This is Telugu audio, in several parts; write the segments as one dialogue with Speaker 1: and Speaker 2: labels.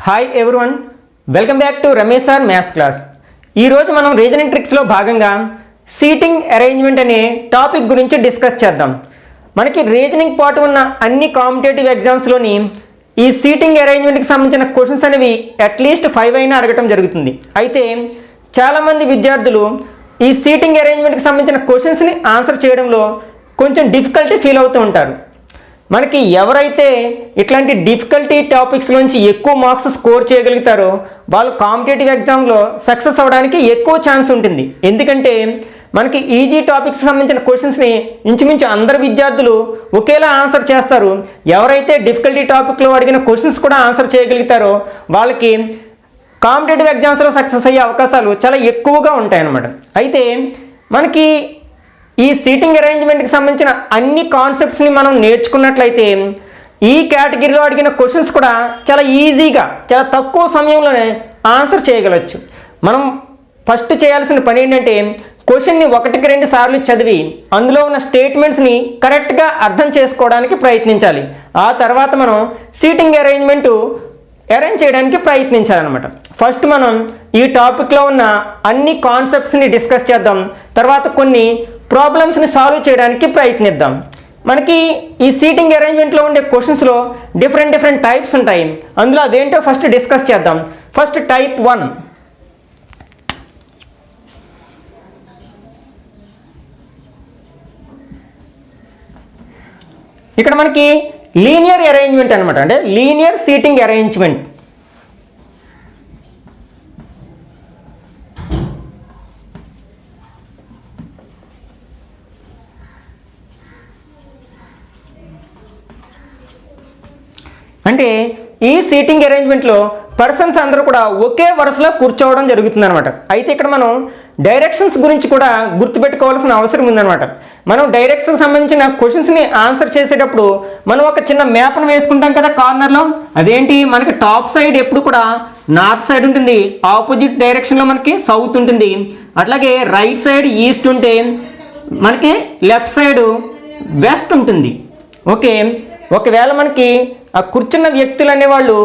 Speaker 1: Hi everyone, welcome back to Ramesh sir maths class. ఈరోజు మనం రీజనింగ్ ట్రిక్స్లో భాగంగా సీటింగ్ అరేంజ్మెంట్ అనే టాపిక్ గురించి డిస్కస్ చేద్దాం. మనకి రీజనింగ్ పార్ట్ ఉన్న అన్ని కాంపిటేటివ్ ఎగ్జామ్స్లోని ఈ సీటింగ్ అరేంజ్మెంట్కి సంబంధించిన క్వశ్చన్స్ అనేవి అట్లీస్ట్ 5 అయినా అడగటం జరుగుతుంది. అయితే చాలామంది విద్యార్థులు ఈ సీటింగ్ అరేంజ్మెంట్కి సంబంధించిన క్వశ్చన్స్ని ఆన్సర్ చేయడంలో కొంచెం డిఫికల్టీ ఫీల్ అవుతూ ఉంటారు. మనకి ఎవరైతే ఇట్లాంటి డిఫికల్టీ టాపిక్స్ నుంచి ఎక్కువ మార్క్స్ స్కోర్ చేయగలుగుతారో వాళ్ళు కాంపిటేటివ్ ఎగ్జామ్లో సక్సెస్ అవ్వడానికి ఎక్కువ ఛాన్స్ ఉంటుంది. ఎందుకంటే మనకి ఈజీ టాపిక్స్ సంబంధించిన క్వశ్చన్స్ని ఇంచుమించు అందరు విద్యార్థులు ఒకేలా ఆన్సర్ చేస్తారు. ఎవరైతే డిఫికల్టీ టాపిక్లో అడిగిన క్వశ్చన్స్ కూడా ఆన్సర్ చేయగలుగుతారో వాళ్ళకి కాంపిటేటివ్ ఎగ్జామ్స్లో సక్సెస్ అయ్యే అవకాశాలు చాలా ఎక్కువగా ఉంటాయన్నమాట. అయితే మనకి ఈ సీటింగ్ అరేంజ్మెంట్కి సంబంధించిన అన్ని కాన్సెప్ట్స్ని మనం నేర్చుకున్నట్లయితే ఈ కేటగిరీలో అడిగిన క్వశ్చన్స్ కూడా చాలా ఈజీగా చాలా తక్కువ సమయంలోనే ఆన్సర్ చేయగలచ్చు. మనం ఫస్ట్ చేయాల్సిన పని ఏంటంటే క్వశ్చన్ని 1-2 సార్లు చదివి అందులో ఉన్న స్టేట్మెంట్స్ని కరెక్ట్గా అర్థం చేసుకోవడానికి ప్రయత్నించాలి. ఆ తర్వాత మనం సీటింగ్ అరేంజ్ చేయడానికి ప్రయత్నించాలన్నమాట. ఫస్ట్ మనం ఈ టాపిక్లో ఉన్న అన్ని కాన్సెప్ట్స్ని డిస్కస్ చేద్దాం. తర్వాత కొన్ని ప్రాబ్లమ్స్ని సాల్వ్ చేయడానికి ప్రయత్నిద్దాం. మనకి ఈ సీటింగ్ అరేంజ్మెంట్లో ఉండే క్వశ్చన్స్లో డిఫరెంట్ టైప్స్ ఉంటాయి. అందులో అదేంటో ఫస్ట్ డిస్కస్ చేద్దాం. First type 1. ఇక్కడ మనకి లీనియర్ అరేంజ్మెంట్ అనమాట, అంటే లీనియర్ సీటింగ్ అరేంజ్మెంట్. అంటే ఈ సీటింగ్ అరేంజ్మెంట్లో పర్సన్స్ అందరూ కూడా ఒకే వరుసలో కూర్చోవడం జరుగుతుంది అనమాట. అయితే ఇక్కడ మనం డైరెక్షన్స్ గురించి కూడా గుర్తుపెట్టుకోవాల్సిన అవసరం ఉందన్నమాట. మనం డైరెక్షన్కి సంబంధించిన క్వశ్చన్స్ని ఆన్సర్ చేసేటప్పుడు మనం ఒక చిన్న మ్యాప్ను వేసుకుంటాం కదా కార్నర్లో. అదేంటి, మనకి టాప్ సైడ్ ఎప్పుడు కూడా నార్త్ సైడ్ ఉంటుంది, ఆపోజిట్ డైరెక్షన్లో మనకి సౌత్ ఉంటుంది. అట్లాగే రైట్ సైడ్ ఈస్ట్ ఉంటే మనకి లెఫ్ట్ సైడ్ వెస్ట్ ఉంటుంది. ఓకే, ఒకవేళ మనకి ఆ కూర్చున్న వ్యక్తులు అనేవాళ్ళు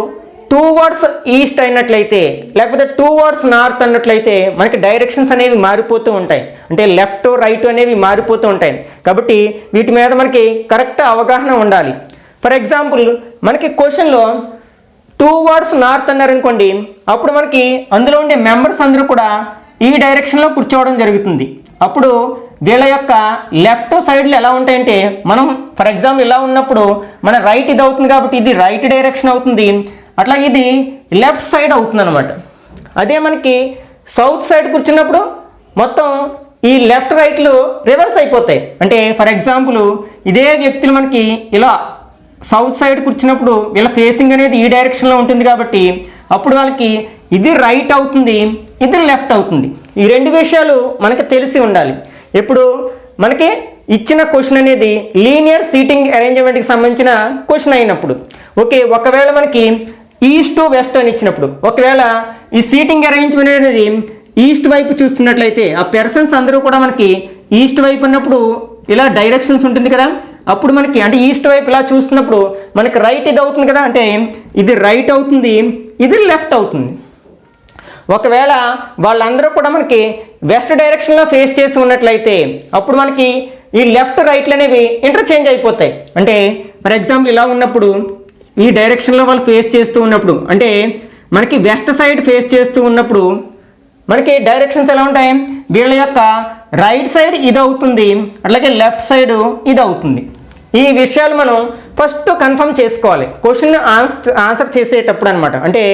Speaker 1: టువర్డ్స్ ఈస్ట్ అయినట్లయితే లేకపోతే టువర్డ్స్ నార్త్ అన్నట్లయితే మనకి డైరెక్షన్స్ అనేవి మారిపోతూ ఉంటాయి, అంటే లెఫ్ట్ రైట్ అనేవి మారిపోతూ ఉంటాయి. కాబట్టి వీటి మీద మనకి కరెక్ట్ అవగాహన ఉండాలి. ఫర్ ఎగ్జాంపుల్ మనకి క్వశ్చన్లో టువర్డ్స్ నార్త్ అన్నారనుకోండి, అప్పుడు మనకి అందులో ఉండే మెంబర్స్ అందరూ కూడా ఈ డైరెక్షన్లో కూర్చోవడం జరుగుతుంది. అప్పుడు వీళ్ళ యొక్క లెఫ్ట్ సైడ్లు ఎలా ఉంటాయంటే, మనం ఫర్ ఎగ్జాంపుల్ ఇలా ఉన్నప్పుడు మన రైట్ ఇది అవుతుంది కాబట్టి ఇది రైట్ డైరెక్షన్ అవుతుంది, అట్లా ఇది లెఫ్ట్ సైడ్ అవుతుంది అనమాట. అదే మనకి సౌత్ సైడ్ కూర్చున్నప్పుడు మొత్తం ఈ లెఫ్ట్ రైట్లు రివర్స్ అయిపోతాయి. అంటే ఫర్ ఎగ్జాంపుల్ ఇదే వ్యక్తులు మనకి ఇలా సౌత్ సైడ్ కూర్చున్నప్పుడు వీళ్ళ ఫేసింగ్ అనేది ఈ డైరెక్షన్లో ఉంటుంది కాబట్టి అప్పుడు వాళ్ళకి ఇది రైట్ అవుతుంది, ఇది లెఫ్ట్ అవుతుంది. ఈ 2 విషయాలు మనకి తెలిసి ఉండాలి. ఇప్పుడు మనకి ఇచ్చిన క్వశ్చన్ అనేది లీనియర్ సీటింగ్ అరేంజ్మెంట్కి సంబంధించిన క్వశ్చన్ అయినప్పుడు, ఓకే, ఒకవేళ మనకి ఈస్ట్ టు వెస్ట్ అని ఇచ్చినప్పుడు, ఒకవేళ ఈ సీటింగ్ అరేంజ్మెంట్ అనేది ఈస్ట్ వైపు చూస్తున్నట్లయితే ఆ పర్సన్స్ అందరూ కూడా మనకి ఈస్ట్ వైపు ఉన్నప్పుడు ఇలా డైరెక్షన్స్ ఉంటుంది కదా, అప్పుడు మనకి అంటే ఈస్ట్ వైపు ఇలా చూస్తున్నప్పుడు మనకి రైట్ ఇది అవుతుంది కదా, అంటే ఇది రైట్ అవుతుంది, ఇది లెఫ్ట్ అవుతుంది. ఒకవేళ వాళ్ళందరూ కూడా మనకి వెస్ట్ డైరెక్షన్లో ఫేస్ చేసి ఉన్నట్లయితే అప్పుడు మనకి ఈ లెఫ్ట్ రైట్లు అనేవి ఇంటర్చేంజ్ అయిపోతాయి. అంటే ఫర్ ఎగ్జాంపుల్ ఇలా ఉన్నప్పుడు ఈ డైరెక్షన్లో వాళ్ళు ఫేస్ చేస్తూ ఉన్నప్పుడు, అంటే మనకి వెస్ట్ సైడ్ ఫేస్ చేస్తూ ఉన్నప్పుడు మనకి డైరెక్షన్స్ ఎలా ఉంటాయి, వీళ్ళ యొక్క రైట్ సైడ్ ఇది అవుతుంది, అట్లాగే లెఫ్ట్ సైడ్ ఇది అవుతుంది. ఈ విషయాలు మనం ఫస్ట్ కన్ఫర్మ్ చేసుకోవాలి క్వశ్చన్ ఆన్సర్ చేసేటప్పుడు అనమాట. అంటే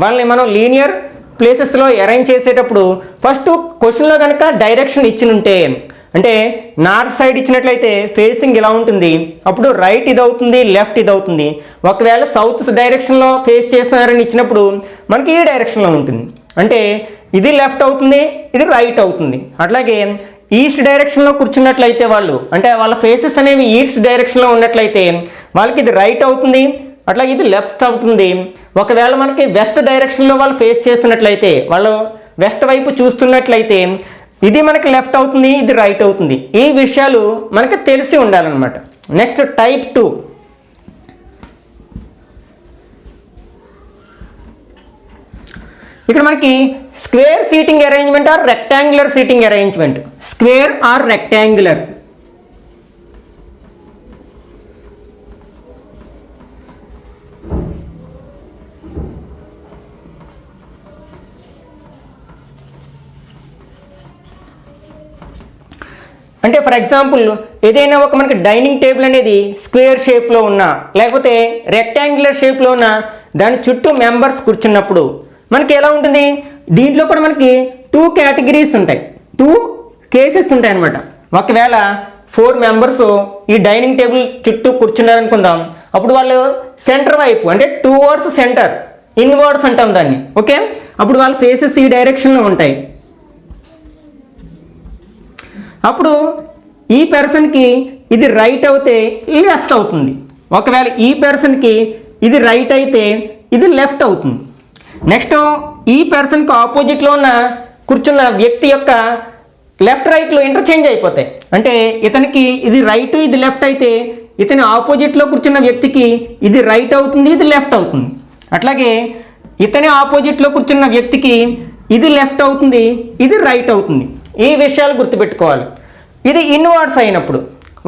Speaker 1: వాళ్ళని మనం లీనియర్ ప్లేసెస్లో అరేంజ్ చేసేటప్పుడు ఫస్ట్ క్వశ్చన్లో కనుక డైరెక్షన్ ఇచ్చినుంటే, అంటే నార్త్ సైడ్ ఇచ్చినట్లయితే ఫేసింగ్ ఇలా ఉంటుంది, అప్పుడు రైట్ ఇది అవుతుంది, లెఫ్ట్ ఇది అవుతుంది. ఒకవేళ సౌత్ డైరెక్షన్లో ఫేస్ చేస్తున్నారని ఇచ్చినప్పుడు మనకి ఈ డైరెక్షన్లో ఉంటుంది, అంటే ఇది లెఫ్ట్ అవుతుంది, ఇది రైట్ అవుతుంది. అట్లాగే ఈస్ట్ డైరెక్షన్లో కూర్చున్నట్లయితే వాళ్ళు, అంటే వాళ్ళ ఫేసెస్ అనేవి ఈస్ట్ డైరెక్షన్లో ఉన్నట్లయితే వాళ్ళకి ఇది రైట్ అవుతుంది, అట్లా ఇది లెఫ్ట్ అవుతుంది. ఒకవేళ మనకి వెస్ట్ డైరెక్షన్లో వాళ్ళు ఫేస్ చేస్తున్నట్లయితే, వాళ్ళు వెస్ట్ వైపు చూస్తున్నట్లయితే ఇది మనకి లెఫ్ట్ అవుతుంది, ఇది రైట్ అవుతుంది. ఈ విషయాలు మనకి తెలిసి ఉండాలన్నమాట. Next type 2. ఇక్కడ మనకి square seating arrangement or rectangular seating arrangement, square or rectangular. అంటే ఫర్ ఎగ్జాంపుల్ ఏదైనా ఒక మనకి డైనింగ్ టేబుల్ అనేది స్క్వేర్ షేప్లో ఉన్నా లేకపోతే రెక్టాంగులర్ షేప్లో ఉన్న దాని చుట్టూ మెంబర్స్ కూర్చున్నప్పుడు మనకి ఎలా ఉంటుంది, దీంట్లో కూడా మనకి 2 కేటగిరీస్ ఉంటాయి, 2 కేసెస్ ఉంటాయి అనమాట. ఒకవేళ 4 మెంబర్స్ ఈ డైనింగ్ టేబుల్ చుట్టూ కూర్చున్నారనుకుందాం, అప్పుడు వాళ్ళు సెంటర్ వైపు అంటే టువర్డ్స్ సెంటర్, ఇన్వర్డ్స్ అంటాం దాన్ని. ఓకే, అప్పుడు వాళ్ళ ఫేసెస్ ఈ డైరెక్షన్లో ఉంటాయి. అప్పుడు ఈ పర్సన్కి ఇది రైట్ అవుతే లెఫ్ట్ అవుతుంది, ఒకవేళ ఈ పర్సన్కి ఇది రైట్ అయితే ఇది లెఫ్ట్ అవుతుంది. నెక్స్ట్ ఈ పర్సన్కి ఆపోజిట్లో ఉన్న కూర్చున్న వ్యక్తి యొక్క లెఫ్ట్ రైట్లో ఇంటర్చేంజ్ అయిపోతాయి. అంటే ఇతనికి ఇది రైట్ ఇది లెఫ్ట్ అయితే ఇతని ఆపోజిట్లో కూర్చున్న వ్యక్తికి ఇది రైట్ అవుతుంది ఇది లెఫ్ట్ అవుతుంది. అట్లాగే ఇతని ఆపోజిట్లో కూర్చున్న వ్యక్తికి ఇది లెఫ్ట్ అవుతుంది ఇది రైట్ అవుతుంది. ఈ విషయాలు గుర్తుపెట్టుకోవాలి. ఇది ఇన్వర్డ్స్ అయినప్పుడు.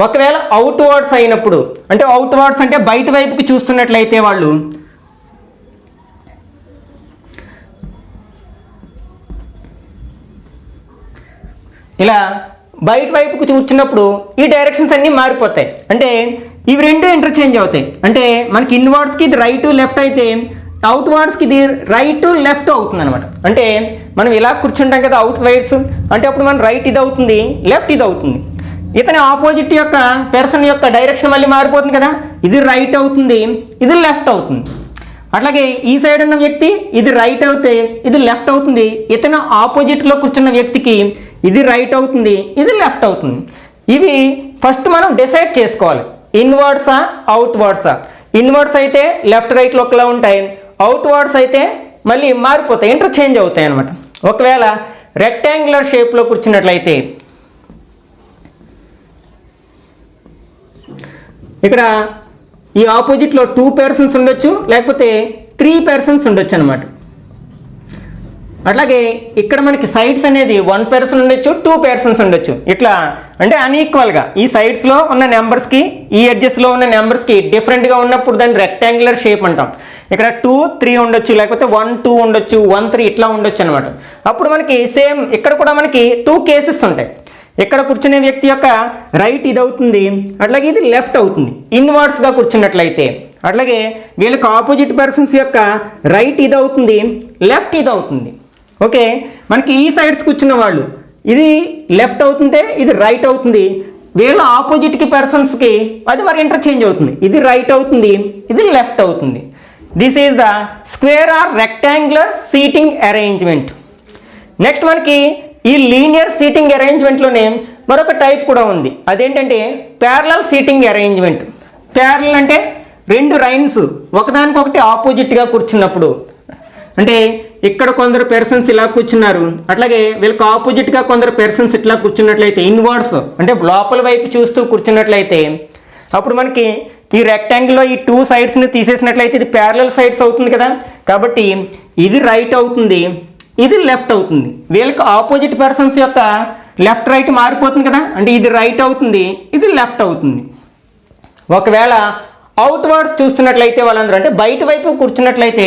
Speaker 1: ఒకవేళ అవుట్వర్డ్స్ అయినప్పుడు, అంటే అవుట్వర్డ్స్ అంటే బయట వైపుకి చూస్తున్నట్లయితే వాళ్ళు ఇలా బయట వైపుకి కూర్చున్నప్పుడు ఈ డైరెక్షన్స్ అన్నీ మారిపోతాయి. అంటే ఇవి రెండు ఇంటర్చేంజ్ అవుతాయి. అంటే మనకి ఇన్వర్డ్స్కి ఇది రైట్ లెఫ్ట్ అయితే అవుట్వర్డ్స్కి ఇది రైట్ లెఫ్ట్ అవుతుంది అనమాట. అంటే మనం ఇలా కూర్చుంటాం కదా అవుట్ వైడ్స్, అంటే అప్పుడు మన రైట్ ఇది అవుతుంది లెఫ్ట్ ఇది అవుతుంది. ఇతని ఆపోజిట్ యొక్క పర్సన్ యొక్క డైరెక్షన్ మళ్ళీ మారిపోతుంది కదా, ఇది రైట్ అవుతుంది ఇది లెఫ్ట్ అవుతుంది. అట్లాగే ఈ సైడ్ ఉన్న వ్యక్తి ఇది రైట్ అవుతే ఇది లెఫ్ట్ అవుతుంది, ఇతను ఆపోజిట్లో కూర్చున్న వ్యక్తికి ఇది రైట్ అవుతుంది ఇది లెఫ్ట్ అవుతుంది. ఇవి ఫస్ట్ మనం డిసైడ్ చేసుకోవాలి, ఇన్వర్డ్సా అవుట్వర్డ్సా. ఇన్వర్డ్స్ అయితే లెఫ్ట్ రైట్లో ఒకలా ఉంటాయి, అవుట్వర్డ్స్ అయితే మళ్ళీ మారిపోతాయి, ఇంటర్చేంజ్ అవుతాయి అనమాట. ఒకవేళ రెక్టాంగులర్ షేప్లో కూర్చున్నట్లయితే ఇక్కడ ఈ ఆపోజిట్లో 2 పర్సన్స్ ఉండొచ్చు లేకపోతే 3 పర్సన్స్ ఉండొచ్చు అనమాట. అట్లాగే ఇక్కడ మనకి సైడ్స్ అనేది 1 పర్సన్ ఉండొచ్చు 2 పర్సన్స్ ఉండొచ్చు. ఇట్లా అంటే అన్ఈక్వల్గా ఈ సైడ్స్లో ఉన్న నెంబర్స్కి ఈ ఎడ్జెస్లో ఉన్న నెంబర్స్కి డిఫరెంట్గా ఉన్నప్పుడు దాన్ని రెక్టాంగులర్ షేప్ అంటాం. ఇక్కడ 2, 3 ఉండొచ్చు లేకపోతే 1, 2 ఉండొచ్చు 1, 3 ఇట్లా ఉండొచ్చు అనమాట. అప్పుడు మనకి సేమ్ ఇక్కడ కూడా మనకి 2 కేసెస్ ఉంటాయి. ఇక్కడ కూర్చునే వ్యక్తి యొక్క రైట్ ఇది అవుతుంది, అట్లాగే ఇది లెఫ్ట్ అవుతుంది ఇన్వర్డ్స్గా కూర్చున్నట్లయితే. అట్లాగే వీళ్ళకి ఆపోజిట్ పర్సన్స్ యొక్క రైట్ ఇది అవుతుంది లెఫ్ట్ ఇది అవుతుంది. ఓకే, మనకి ఈ సైడ్స్ కూర్చున్న వాళ్ళు ఇది లెఫ్ట్ అవుతుంటే ఇది రైట్ అవుతుంది, వీళ్ళ ఆపోజిట్కి పర్సన్స్కి అది మరి ఇంటర్చేంజ్ అవుతుంది, ఇది రైట్ అవుతుంది ఇది లెఫ్ట్ అవుతుంది. This is the square or rectangular seating arrangement. Next మనకి ఈ లీనియర్ సీటింగ్ అరేంజ్మెంట్లోనే మరొక టైప్ కూడా ఉంది, అదేంటంటే ప్యారలల్ సీటింగ్ అరేంజ్మెంట్. ప్యారలల్ అంటే 2 లైన్స్ ఒకదానికొకటి ఆపోజిట్గా కూర్చున్నప్పుడు, అంటే ఇక్కడ కొందరు పర్సన్స్ ఇలా కూర్చున్నారు, అట్లాగే వీళ్ళకి ఆపోజిట్గా కొందరు పర్సన్స్ ఇట్లా కూర్చున్నట్లయితే ఇన్వర్డ్స్ అంటే లోపల వైపు చూస్తూ కూర్చున్నట్లయితే అప్పుడు మనకి ఈ రెక్టాంగిల్లో ఈ 2 సైడ్స్ని తీసేసినట్లయితే ఇది ప్యారలల్ సైడ్స్ అవుతుంది కదా. కాబట్టి ఇది రైట్ అవుతుంది ఇది లెఫ్ట్ అవుతుంది, వీళ్ళకి ఆపోజిట్ పర్సన్స్ యొక్క లెఫ్ట్ రైట్ మారిపోతుంది కదా, అంటే ఇది రైట్ అవుతుంది ఇది లెఫ్ట్ అవుతుంది. ఒకవేళ అవుట్వర్డ్స్ చూస్తున్నట్లయితే వాళ్ళందరూ అంటే బయట వైపు కూర్చున్నట్లయితే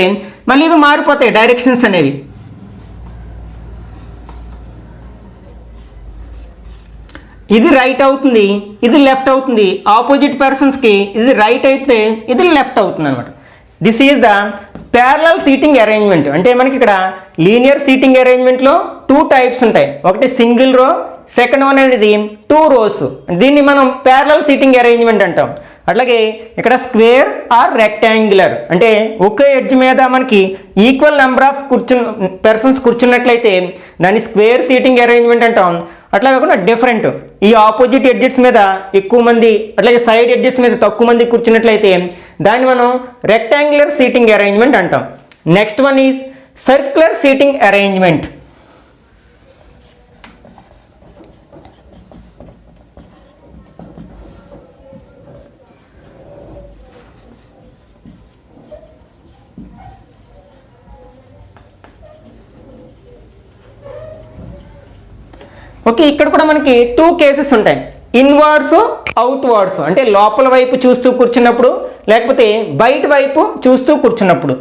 Speaker 1: మళ్ళీ ఇవి మారిపోతాయి డైరెక్షన్స్ అనేవి. ఇది రైట్ అవుతుంది ఇది లెఫ్ట్ అవుతుంది, ఆపోజిట్ పర్సన్స్కి ఇది రైట్ అయితే ఇది లెఫ్ట్ అవుతుంది అనమాట. This is the parallel seating arrangement. అంటే మనకి ఇక్కడ లీనియర్ సీటింగ్ అరేంజ్మెంట్లో 2 టైప్స్ ఉంటాయి, ఒకటి సింగిల్ రో, సెకండ్ వన్ అనేది 2 రోస్. దీన్ని మనం ప్యారలల్ సీటింగ్ అరేంజ్మెంట్ అంటాం. అట్లాగే ఇక్కడ స్క్వేర్ ఆర్ రెక్టాంగులర్ అంటే ఒకే ఎడ్జ్ మీద మనకి ఈక్వల్ నెంబర్ ఆఫ్ పర్సన్స్ కూర్చున్నట్లయితే దాన్ని స్క్వేర్ సీటింగ్ అరేంజ్మెంట్ అంటాం. అట్లా కాకుండా డిఫరెంట్ ఈ ఆపోజిట్ ఎడ్జెస్ మీద ఎక్కువ మంది అట్లాగే సైడ్ ఎడ్జెస్ మీద తక్కువ మంది కూర్చున్నట్లయితే దాన్ని మనం రెక్టాంగులర్ సీటింగ్ అరేంజ్మెంట్ అంటాం. Next one is circular seating arrangement. Okay, ఇక్కడ కూడా మనకి 2 కేసెస్ ఉంటాయి, ఇన్వర్డ్స్ అవుట్వర్డ్స్, అంటే లోపల వైపు చూస్తూ కూర్చున్నప్పుడు లేకపోతే బయట వైపు చూస్తూ కూర్చున్నప్పుడు.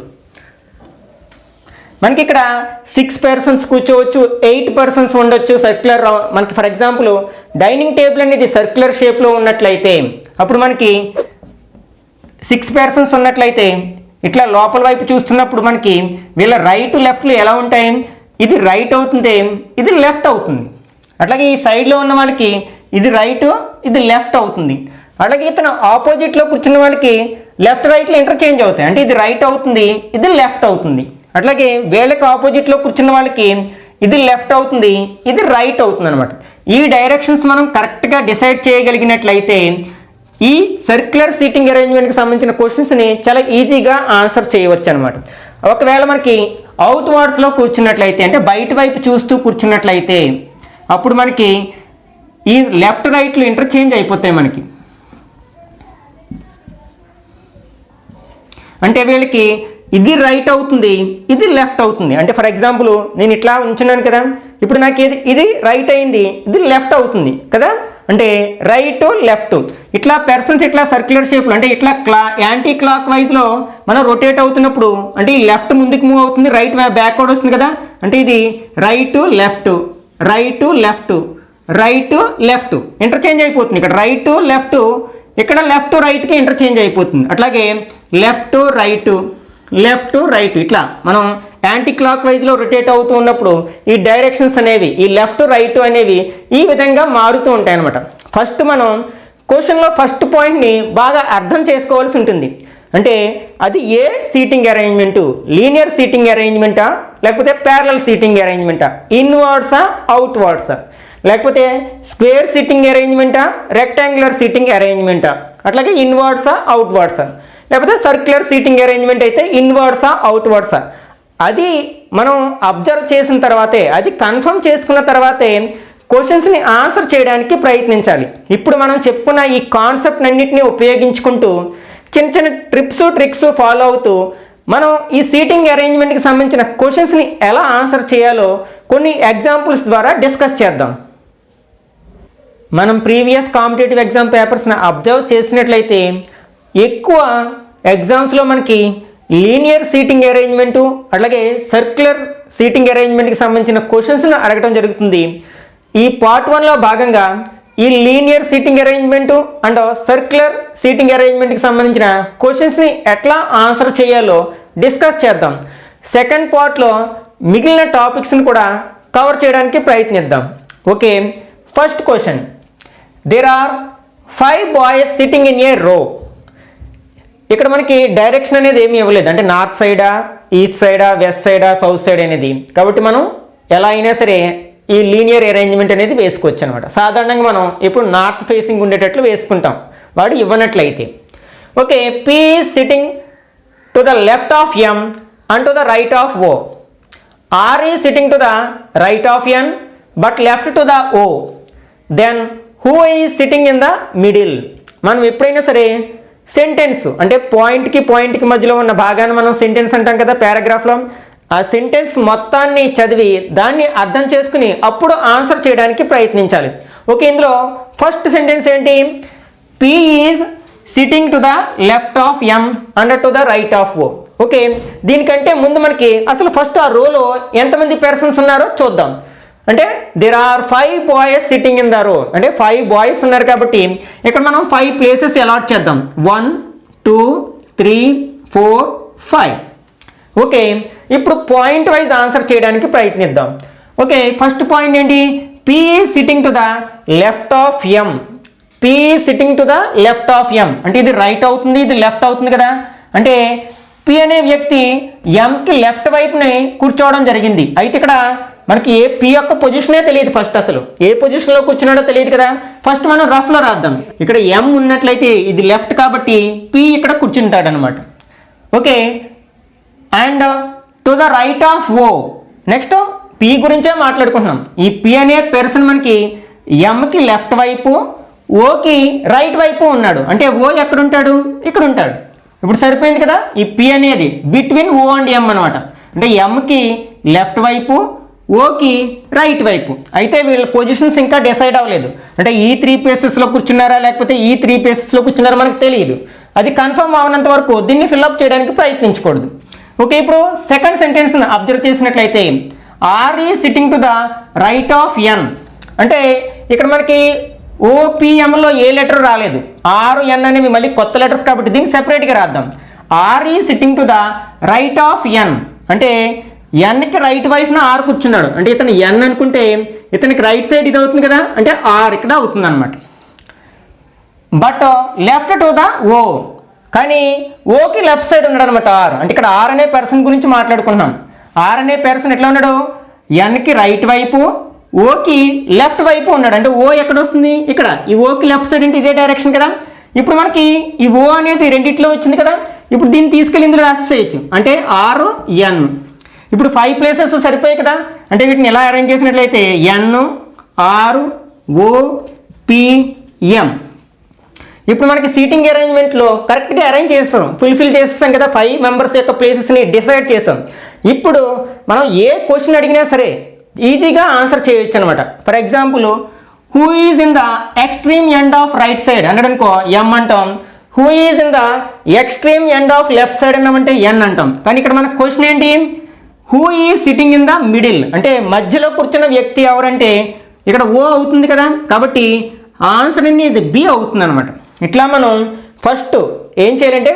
Speaker 1: మనకి ఇక్కడ 6 పర్సన్స్ కూర్చోవచ్చు, 8 పర్సన్స్ ఉండొచ్చు సర్క్యులర్. మనకి ఫర్ ఎగ్జాంపుల్ డైనింగ్ టేబుల్ అనేది సర్క్యులర్ షేప్లో ఉన్నట్లయితే అప్పుడు మనకి 6 పర్సన్స్ ఉన్నట్లయితే ఇట్లా లోపల వైపు చూస్తున్నప్పుడు మనకి వీళ్ళ రైట్ లెఫ్ట్లు ఎలా ఉంటాయి, ఇది రైట్ అవుతుంది, ఇది లెఫ్ట్ అవుతుంది. అట్లాగే ఈ సైడ్లో ఉన్న వాళ్ళకి ఇది రైట్, ఇది లెఫ్ట్ అవుతుంది. అలాగే ఇతను ఆపోజిట్లో కూర్చున్న వాళ్ళకి లెఫ్ట్ రైట్లు ఇంటర్చేంజ్ అవుతాయి, అంటే ఇది రైట్ అవుతుంది, ఇది లెఫ్ట్ అవుతుంది. అట్లాగే వీళ్ళకి ఆపోజిట్లో కూర్చున్న వాళ్ళకి ఇది లెఫ్ట్ అవుతుంది, ఇది రైట్ అవుతుంది అనమాట. ఈ డైరెక్షన్స్ మనం కరెక్ట్గా డిసైడ్ చేయగలిగినట్లయితే ఈ సర్క్యులర్ సీటింగ్ అరేంజ్మెంట్కి సంబంధించిన క్వశ్చన్స్ని చాలా ఈజీగా ఆన్సర్ చేయవచ్చు అనమాట. ఒకవేళ మనకి అవుట్వర్డ్స్లో కూర్చున్నట్లయితే అంటే బయట వైపు చూస్తూ కూర్చున్నట్లయితే అప్పుడు మనకి ఈ లెఫ్ట్ రైట్లు ఇంటర్చేంజ్ అయిపోతాయి మనకి. అంటే వీళ్ళకి ఇది రైట్ అవుతుంది, ఇది లెఫ్ట్ అవుతుంది. అంటే ఫర్ ఎగ్జాంపుల్ నేను ఇట్లా ఉంచున్నాను కదా, ఇప్పుడు నాకు ఇది రైట్ అయింది, ఇది లెఫ్ట్ అవుతుంది కదా, అంటే రైట్ లెఫ్ట్. ఇట్లా పర్సన్స్ ఇట్లా సర్క్యులర్ షేప్లో అంటే ఇట్లా యాంటీ క్లాక్ వైజ్లో మనం రొటేట్ అవుతున్నప్పుడు అంటే ఈ లెఫ్ట్ ముందుకు మూవ్ అవుతుంది, రైట్ బ్యాక్వర్డ్ వస్తుంది కదా, అంటే ఇది right left, right left, right left interchange అయిపోతుంది. ఇక్కడ రైట్ లెఫ్ట్, ఇక్కడ లెఫ్ట్ రైట్కి ఇంటర్చేంజ్ అయిపోతుంది. అట్లాగే లెఫ్ట్ రైట్, లెఫ్ట్ రైట్, ఇట్లా మనం యాంటీ క్లాక్ వైజ్లో రొటేట్ అవుతూ ఉన్నప్పుడు ఈ డైరెక్షన్స్ అనేవి ఈ లెఫ్ట్ రైట్ అనేవి ఈ విధంగా మారుతూ ఉంటాయి అన్నమాట. ఫస్ట్ మనం క్వశ్చన్లో ఫస్ట్ పాయింట్ని బాగా అర్థం చేసుకోవాల్సి ఉంటుంది. అంటే అది ఏ సీటింగ్ అరేంజ్మెంటు, లీనియర్ సీటింగ్ అరేంజ్మెంటా లేకపోతే ప్యారలల్ సీటింగ్ అరేంజ్మెంటా, ఇన్వర్డ్సా అవుట్వర్డ్సా, లేకపోతే స్క్వేర్ సీటింగ్ అరేంజ్మెంటా రెక్టాంగులర్ సీటింగ్ అరేంజ్మెంటా, అట్లాగే ఇన్వర్డ్సా అవుట్వర్డ్సా, లేకపోతే సర్క్యులర్ సీటింగ్ అరేంజ్మెంట్ అయితే ఇన్వర్డ్సా అవుట్వర్డ్సా, అది మనం అబ్జర్వ్ చేసిన తర్వాతే, అది కన్ఫర్మ్ చేసుకున్న తర్వాతే క్వశ్చన్స్ని ఆన్సర్ చేయడానికి ప్రయత్నించాలి. ఇప్పుడు మనం చెప్పుకున్న ఈ కాన్సెప్ట్ అన్నింటినీ ఉపయోగించుకుంటూ చిన్న చిన్న ట్రిక్స్ ఫాలో అవుతూ మనం ఈ సీటింగ్ అరేంజ్మెంట్కి సంబంధించిన క్వశ్చన్స్ని ఎలా ఆన్సర్ చేయాలో కొన్ని ఎగ్జాంపుల్స్ ద్వారా డిస్కస్ చేద్దాం. మనం ప్రీవియస్ కాంపిటేటివ్ ఎగ్జామ్ పేపర్స్ని అబ్జర్వ్ చేసినట్లయితే ఎక్కువ ఎగ్జామ్స్లో మనకి లీనియర్ సీటింగ్ అరేంజ్మెంటు అట్లాగే సర్క్యులర్ సీటింగ్ అరేంజ్మెంట్కి సంబంధించిన క్వశ్చన్స్ను అడగడం జరుగుతుంది. ఈ పార్ట్ 1లో భాగంగా ఈ linear seating arrangement and circular seating అరేంజ్మెంట్కి సంబంధించిన క్వశ్చన్స్ని ఎట్లా ఆన్సర్ చేయాలో డిస్కస్ చేద్దాం. సెకండ్ పార్ట్లో మిగిలిన టాపిక్స్ని కూడా కవర్ చేయడానికి ప్రయత్నిద్దాం. Okay, first question, there are 5 boys sitting in a row. ఇక్కడ మనకి డైరెక్షన్ అనేది ఏమీ ఇవ్వలేదు, అంటే నార్త్ సైడా, ఈస్ట్ సైడా, వెస్ట్ సైడా, సౌత్ సైడ్ అనేది. కాబట్టి మనం ఎలా అయినా సరే ఈ లీనియర్ అరేంజ్మెంట్ అనేది వేసుకోవచ్చు అనమాట. సాధారణంగా మనం ఎప్పుడు నార్త్ ఫేసింగ్ ఉండేటట్లు వేసుకుంటాం వాడు ఇవ్వనట్లయితే. Okay, P is sitting to the left of M and to the right of O. R is sitting to the right of N but left to the O. Then who is sitting in the middle. మనం ఎప్పుడైనా సరే సెంటెన్స్ అంటే పాయింట్కి మధ్యలో ఉన్న భాగాన్ని మనం సెంటెన్స్ అంటాం కదా పారాగ్రాఫ్లో. ఆ సెంటెన్స్ మొత్తాన్ని చదివి దాన్ని అర్థం చేసుకుని అప్పుడు ఆన్సర్ చేయడానికి ప్రయత్నించాలి. ఓకే, ఇందులో ఫస్ట్ సెంటెన్స్ ఏంటి, P is sitting to the left of M and to the right of O. Okay, దీనికంటే ముందు మనకి అసలు ఫస్ట్ ఆ రోలో ఎంతమంది పర్సన్స్ ఉన్నారో చూద్దాం. అంటే there are 5 boys sitting in the row, అంటే 5 బాయ్స్ ఉన్నారు కాబట్టి ఇక్కడ మనం 5 ప్లేసెస్ అలాట్ చేద్దాం. 1 2 3 4 5. ఓకే, ఇప్పుడు పాయింట్ వైజ్ ఆన్సర్ చేయడానికి ప్రయత్నిద్దాం. ఓకే, ఫస్ట్ పాయింట్ ఏంటి, P sitting to the left of M. P sitting to the left of M అంటే ఇది రైట్ అవుతుంది, ఇది లెఫ్ట్ అవుతుంది కదా. అంటే పి అనే వ్యక్తి ఎంకి లెఫ్ట్ వైపునే కూర్చోవడం జరిగింది. అయితే ఇక్కడ మనకి పి యొక్క పొజిషనే తెలియదు, ఫస్ట్ అసలు ఏ పొజిషన్లో కూర్చున్నాడో తెలియదు కదా. ఫస్ట్ మనం రఫ్లో రాద్దాం. ఇక్కడ ఎం ఉన్నట్లయితే ఇది లెఫ్ట్ కాబట్టి పి ఇక్కడ కూర్చుంటాడు అనమాట. Okay, and to the right of O. Next P గురించే మాట్లాడుకుంటున్నాం. ఈ పి అనే పర్సన్ మనకి ఎంకి లెఫ్ట్ వైపు, ఓకి రైట్ వైపు ఉన్నాడు. అంటే ఓ ఎక్కడ ఉంటాడు, ఇక్కడ ఉంటాడు. ఇప్పుడు సరిపోయింది కదా. ఈ పి అనేది బిట్వీన్ ఓ అండ్ ఎం అనమాట. అంటే ఎంకి లెఫ్ట్ వైపు, ఓకి రైట్ వైపు. అయితే వీళ్ళ పొజిషన్స్ ఇంకా డిసైడ్ అవ్వలేదు. అంటే ఈ 3 ప్లేసెస్లో కూర్చున్నారా లేకపోతే ఈ 3 ప్లేసెస్లో కూర్చున్నారా మనకు తెలియదు. అది కన్ఫర్మ్ అవనంత వరకు దీన్ని ఫిల్అప్ చేయడానికి ప్రయత్నించకూడదు. ఓకే, ఇప్పుడు సెకండ్ సెంటెన్స్ని అబ్జర్వ్ చేసినట్లయితే R is sitting to the right of N. అంటే ఇక్కడ మనకి ఓపిఎంలో ఏ లెటర్ రాలేదు, ఆర్ ఎన్ అనేవి మళ్ళీ కొత్త లెటర్స్ కాబట్టి దీన్ని సెపరేట్గా రాద్దాం. R is sitting to the right of N అంటే ఎన్కి రైట్ వైఫ్న ఆర్ కూర్చున్నాడు. అంటే ఇతను ఎన్ అనుకుంటే ఇతనికి రైట్ సైడ్ ఇది అవుతుంది కదా, అంటే ఆర్ ఇక్కడ అవుతుంది అనమాట. బట్ లెఫ్ట్ టు ద ఓ, కానీ ఓకి లెఫ్ట్ సైడ్ ఉన్నాడు అనమాట ఆర్. అంటే ఇక్కడ ఆర్ అనే పర్సన్ గురించి మాట్లాడుకుంటున్నాం. ఆర్ అనే పర్సన్ ఎట్లా ఉన్నాడు, ఎన్కి రైట్ వైపు ఓకి లెఫ్ట్ వైపు ఉన్నాడు. అంటే ఓ ఎక్కడ వస్తుంది, ఇక్కడ. ఈ ఓకి లెఫ్ట్ సైడ్ అంటే ఇదే డైరెక్షన్ కదా. ఇప్పుడు మనకి ఈ ఓ అనేది రెండిట్లో వచ్చింది కదా, ఇప్పుడు దీన్ని తీసుకెళ్ళి ఇందులో రాసేయచ్చు. అంటే ఆర్ ఎన్. ఇప్పుడు 5 ప్లేసెస్ సరిపోయాయి కదా. అంటే వీటిని ఎలా అరేంజ్ చేసినట్లయితే N R O P M. ఇప్పుడు మనకి సీటింగ్ అరేంజ్మెంట్లో కరెక్ట్గా అరేంజ్ చేస్తాం, ఫుల్ఫిల్ చేస్తాం కదా. 5 మెంబర్స్ యొక్క ప్లేసెస్ని డిసైడ్ చేస్తాం. ఇప్పుడు మనం ఏ క్వశ్చన్ అడిగినా సరే ఈజీగా ఆన్సర్ చేయొచ్చు అనమాట. For example, who is in the extreme end of right side అన్నాడు అనుకో, ఎం అంటాం. Who is in the extreme end of left side అన్నామంటే ఎన్ అంటాం. కానీ ఇక్కడ మన క్వశ్చన్ ఏంటి, who is sitting in the middle. అంటే మధ్యలో కూర్చున్న వ్యక్తి ఎవరంటే ఇక్కడ ఓ అవుతుంది కదా, కాబట్టి ఆన్సర్ అనేది బి అవుతుంది అనమాట. ఇట్లా మనం ఫస్ట్ ఏం చేయాలంటే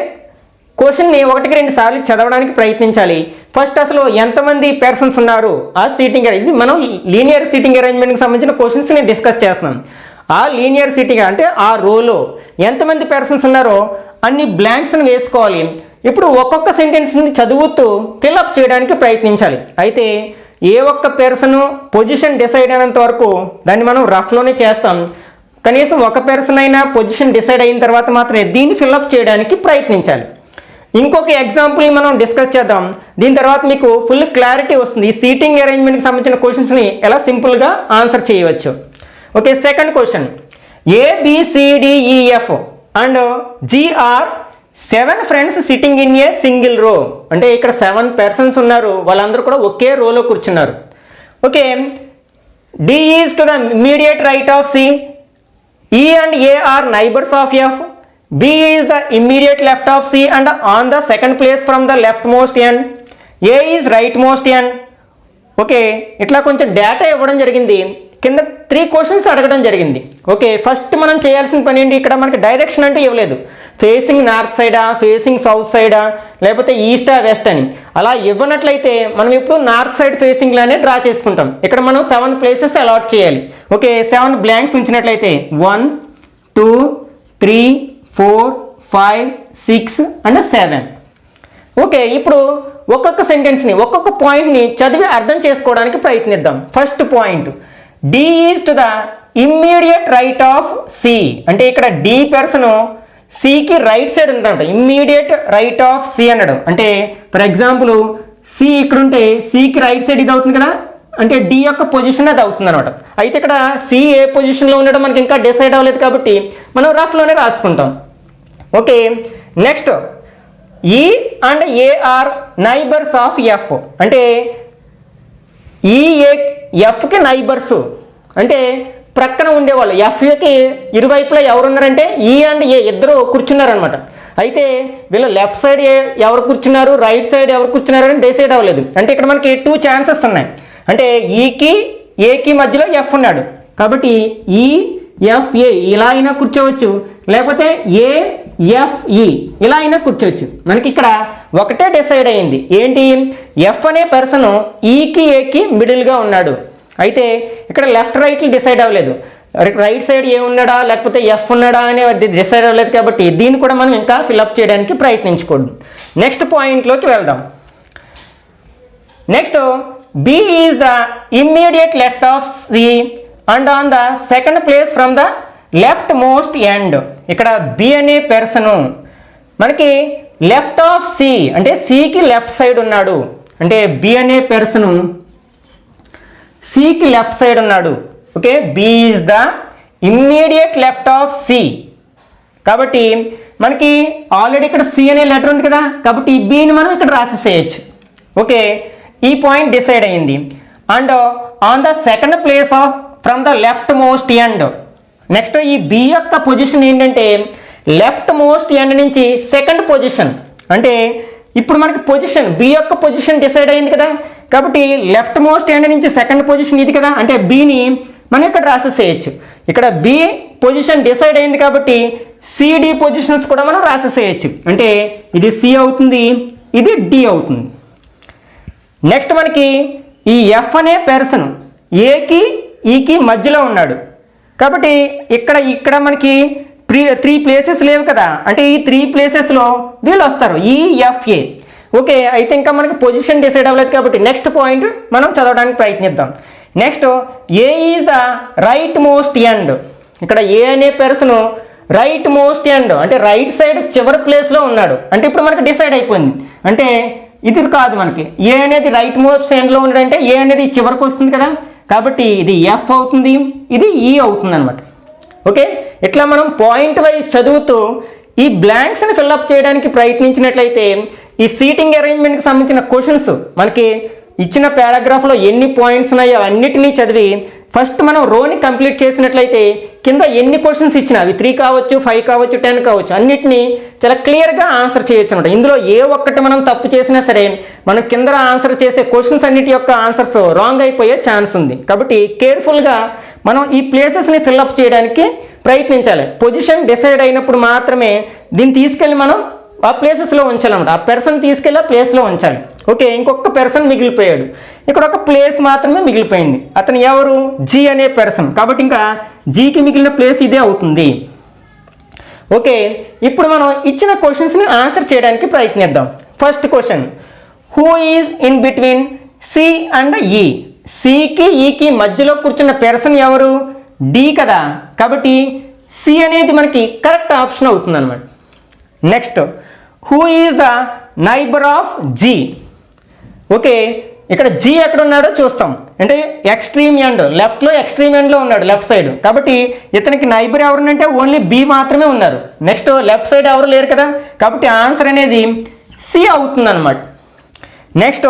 Speaker 1: క్వశ్చన్ని 1-2 సార్లు చదవడానికి ప్రయత్నించాలి. ఫస్ట్ అసలు ఎంతమంది పర్సన్స్ ఉన్నారు ఆ సీటింగ్, ఇది మనం లీనియర్ సీటింగ్ అరేంజ్మెంట్కి సంబంధించిన క్వశ్చన్స్ని డిస్కస్ చేస్తున్నాం. ఆ లీనియర్ సీటింగ్ అంటే ఆ రోలో ఎంతమంది పర్సన్స్ ఉన్నారో అన్ని బ్లాంక్స్ని వేసుకోవాలి. ఇప్పుడు ఒక్కొక్క సెంటెన్స్ని చదువుతూ ఫిల్అప్ చేయడానికి ప్రయత్నించాలి. అయితే ఏ ఒక్క పర్సన్ పొజిషన్ డిసైడ్ అయినంత వరకు దాన్ని మనం రఫ్లోనే చేస్తాం. కనీసం ఒక పర్సన్ అయినా పొజిషన్ డిసైడ్ అయిన తర్వాత మాత్రమే దీన్ని ఫిల్అప్ చేయడానికి ప్రయత్నించాలి. ఇంకొక ఎగ్జాంపుల్ని మనం డిస్కస్ చేద్దాం. దీని తర్వాత మీకు ఫుల్ క్లారిటీ వస్తుంది ఈ సీటింగ్ అరేంజ్మెంట్కి సంబంధించిన క్వశ్చన్స్ని ఎలా సింపుల్గా ఆన్సర్ చేయవచ్చు. Okay, second question, ABCDEF and GR 7 friends sitting in a single రో. అంటే ఇక్కడ 7 పర్సన్స్ ఉన్నారు, వాళ్ళందరూ కూడా ఒకే రోలో కూర్చున్నారు. Okay, D is to the immediate right of C, E and A are neighbors of F, B is the immediate left of C and on the second place from the leftmost end, A is rightmost end. Okay, ఇట్లా కొంచెం డేటా ఇవ్వడం జరిగింది, కింద 3 క్వశ్చన్స్ అడగడం జరిగింది. ఓకే, ఫస్ట్ మనం చేయాల్సిన పని ఏంటి, ఇక్కడ మనకి డైరెక్షన్ అంటే ఇవ్వలేదు. ఫేసింగ్ నార్త్ సైడా, ఫేసింగ్ సౌత్ సైడా, లేకపోతే ఈస్టా వెస్ట్ అని. అలా ఇవ్వనట్లయితే మనం ఇప్పుడు నార్త్ సైడ్ ఫేసింగ్ లానే డ్రా చేసుకుంటాం. ఇక్కడ మనం 7 ప్లేసెస్ అలాట్ చేయాలి. ఓకే, 7 బ్లాంక్స్ ఉంచినట్లయితే 1 2 3 4 5 6 అండ్ 7. ఓకే, ఇప్పుడు ఒక్కొక్క సెంటెన్స్ని ఒక్కొక్క పాయింట్ని చదివి అర్థం చేసుకోవడానికి ప్రయత్నిద్దాం. First point, D is to the immediate right of C. అంటే ఇక్కడ D పర్సన్ సికి రైట్ సైడ్ ఉంటాడు, ఇమ్మీడియట్ రైట్ ఆఫ్ C అన్నాడు. అంటే ఫర్ ఎగ్జాంపుల్ C ఇక్కడ ఉంటే సికి రైట్ సైడ్ ఇది అవుతుంది కదా, అంటే D యొక్క పొజిషన్ అది అవుతుంది అనమాట. అయితే ఇక్కడ C ఏ పొజిషన్లో ఉండడం మనకి ఇంకా డిసైడ్ అవ్వలేదు కాబట్టి మనం రఫ్లోనే రాసుకుంటాం. Okay, next, E and A are neighbours of F. అంటే Fకి నైబర్స్ అంటే ప్రక్కన ఉండేవాళ్ళు. Fకి ఇరువైపులా ఎవరున్నారంటే E అండ్ A ఇద్దరు కూర్చున్నారనమాట. అయితే వీళ్ళు లెఫ్ట్ సైడ్ ఎవరు కూర్చున్నారు, రైట్ సైడ్ ఎవరు కూర్చున్నారు అని డిసైడ్ అవ్వలేదు. అంటే ఇక్కడ మనకి 2 ఛాన్సెస్ ఉన్నాయి. అంటే Eకి Aకి మధ్యలో F ఉన్నాడు కాబట్టి EFA ఇలా అయినా కూర్చోవచ్చు, లేకపోతే AFE ఇలా అయినా కూర్చోవచ్చు. మనకి ఇక్కడ ఒకటే డిసైడ్ అయింది ఏంటి, F అనే పర్సన్ ఈకి ఏకి మిడిల్గా ఉన్నాడు. అయితే ఇక్కడ లెఫ్ట్ రైట్లు డిసైడ్ అవ్వలేదు, రైట్ సైడ్ ఏ ఉన్నాడా లేకపోతే F ఉన్నాడా అనే డిసైడ్ అవ్వలేదు కాబట్టి దీన్ని కూడా మనం ఇంకా ఫిల్అప్ చేయడానికి ప్రయత్నించకూడదు. నెక్స్ట్ పాయింట్లోకి వెళ్దాం. Next, B is the immediate left of C and on the second place from the left most end. ఇక్కడ B అనే పర్సను మనకి లెఫ్ట్ ఆఫ్ C అంటే Cకి లెఫ్ట్ సైడ్ ఉన్నాడు. అంటే B అనే పర్సను Cకి లెఫ్ట్ సైడ్ ఉన్నాడు. Okay, B is the immediate left of C. కాబట్టి మనకి ఆల్రెడీ ఇక్కడ C అనే లెటర్ ఉంది కదా, కాబట్టి Bని మనం ఇక్కడ రాసేసేయచ్చు. ఓకే, ఈ పాయింట్ డిసైడ్ అయింది. And on the second place of from the left most end. Next ఈ బి యొక్క పొజిషన్ ఏంటంటే లెఫ్ట్ మోస్ట్ ఎండ్ నుంచి సెకండ్ పొజిషన్. అంటే ఇప్పుడు మనకి పొజిషన్ బి యొక్క పొజిషన్ డిసైడ్ అయింది కదా, కాబట్టి లెఫ్ట్ మోస్ట్ ఎండ్ నుంచి సెకండ్ పొజిషన్ ఇది కదా, అంటే బిని మనం ఇక్కడ రాసేసేయచ్చు. ఇక్కడ బి పొజిషన్ డిసైడ్ అయింది కాబట్టి సిడి పొజిషన్స్ కూడా మనం రాసేసేయచ్చు. అంటే ఇది సి అవుతుంది, ఇది డి అవుతుంది. నెక్స్ట్ మనకి ఈ ఎఫ్ అనే పర్సన్ ఏకి ఈకి మధ్యలో ఉన్నాడు కాబట్టి ఇక్కడ మనకి త్రీ ప్లేసెస్ లేవు కదా, అంటే ఈ 3 ప్లేసెస్లో వీళ్ళు వస్తారు ఈఎఫ్ఏ. ఓకే, అయితే ఇంకా మనకి పొజిషన్ డిసైడ్ అవ్వలేదు కాబట్టి నెక్స్ట్ పాయింట్ మనం చదవడానికి ప్రయత్నిద్దాం. Next A is the right most end. ఇక్కడ ఏ అనే పర్సన్ రైట్ మోస్ట్ ఎండ్ అంటే రైట్ సైడ్ చివరి ప్లేస్లో ఉన్నాడు. అంటే ఇప్పుడు మనకి డిసైడ్ అయిపోయింది, అంటే ఇది కాదు, మనకి ఏ అనేది రైట్ మోస్ట్ ఎండ్లో ఉన్నాడంటే ఏ అనేది చివరికి వస్తుంది కదా, కాబట్టి ఇది ఎఫ్ అవుతుంది, ఇది ఈ అవుతుంది అనమాట. ఓకే, ఇట్లా మనం పాయింట్ వైజ్ చదువుతూ ఈ బ్లాంక్స్ని ఫిల్అప్ చేయడానికి ప్రయత్నించినట్లయితే ఈ సీటింగ్ అరేంజ్మెంట్కి సంబంధించిన క్వశ్చన్స్ మనకి ఇచ్చిన పారాగ్రాఫ్లో ఎన్ని పాయింట్స్ ఉన్నాయో అన్నిటినీ చదివి ఫస్ట్ మనం రోని కంప్లీట్ చేసినట్లయితే కింద ఎన్ని క్వశ్చన్స్ ఇచ్చినా అవి 3 కావచ్చు, 5 కావచ్చు, 10 కావచ్చు, అన్నిటినీ చాలా క్లియర్గా ఆన్సర్ చేయొచ్చు అనమాట. ఇందులో ఏ ఒక్కటి మనం తప్పు చేసినా సరే మనం కింద ఆన్సర్ చేసే క్వశ్చన్స్ అన్నిటి యొక్క ఆన్సర్స్ రాంగ్ అయిపోయే ఛాన్స్ ఉంది. కాబట్టి కేర్ఫుల్గా మనం ఈ ప్లేసెస్ని ఫిల్అప్ చేయడానికి ప్రయత్నించాలి. పొజిషన్ డిసైడ్ అయినప్పుడు మాత్రమే దీన్ని తీసుకెళ్ళి మనం ఆ ప్లేసెస్లో ఉంచాలన్నమాట. ఆ పర్సన్ తీసుకెళ్ళి ఆ ప్లేస్లో ఉంచాలి. ఓకే, ఇంకొక పర్సన్ మిగిలిపోయాడు, ఇక్కడ ఒక ప్లేస్ మాత్రమే మిగిలిపోయింది. అతను ఎవరు? జీ అనే పర్సన్. కాబట్టి ఇంకా జీకి మిగిలిన ప్లేస్ ఇదే అవుతుంది. ఓకే, ఇప్పుడు మనం ఇచ్చిన క్వశ్చన్స్ని ఆన్సర్ చేయడానికి ప్రయత్నిద్దాం. First question, who is in between C and E. సికి ఈకి మధ్యలో కూర్చున్న పర్సన్ ఎవరు? డి కదా, కాబట్టి సి అనేది మనకి కరెక్ట్ ఆప్షన్ అవుతుంది అనమాట. Next, who is the neighbour of G. Okay, ఇక్కడ జీ ఎక్కడ ఉన్నాడో చూస్తాం, అంటే ఎక్స్ట్రీమ్ ఎండ్ లెఫ్ట్లో ఎక్స్ట్రీమ్ ఎండ్లో ఉన్నాడు లెఫ్ట్ సైడ్, కాబట్టి ఇతనికి నైబర్ ఎవరునంటే ఓన్లీ బి మాత్రమే ఉన్నారు. నెక్స్ట్ లెఫ్ట్ సైడ్ ఎవరు లేరు కదా, కాబట్టి ఆన్సర్ అనేది సి అవుతుంది అనమాట. Next,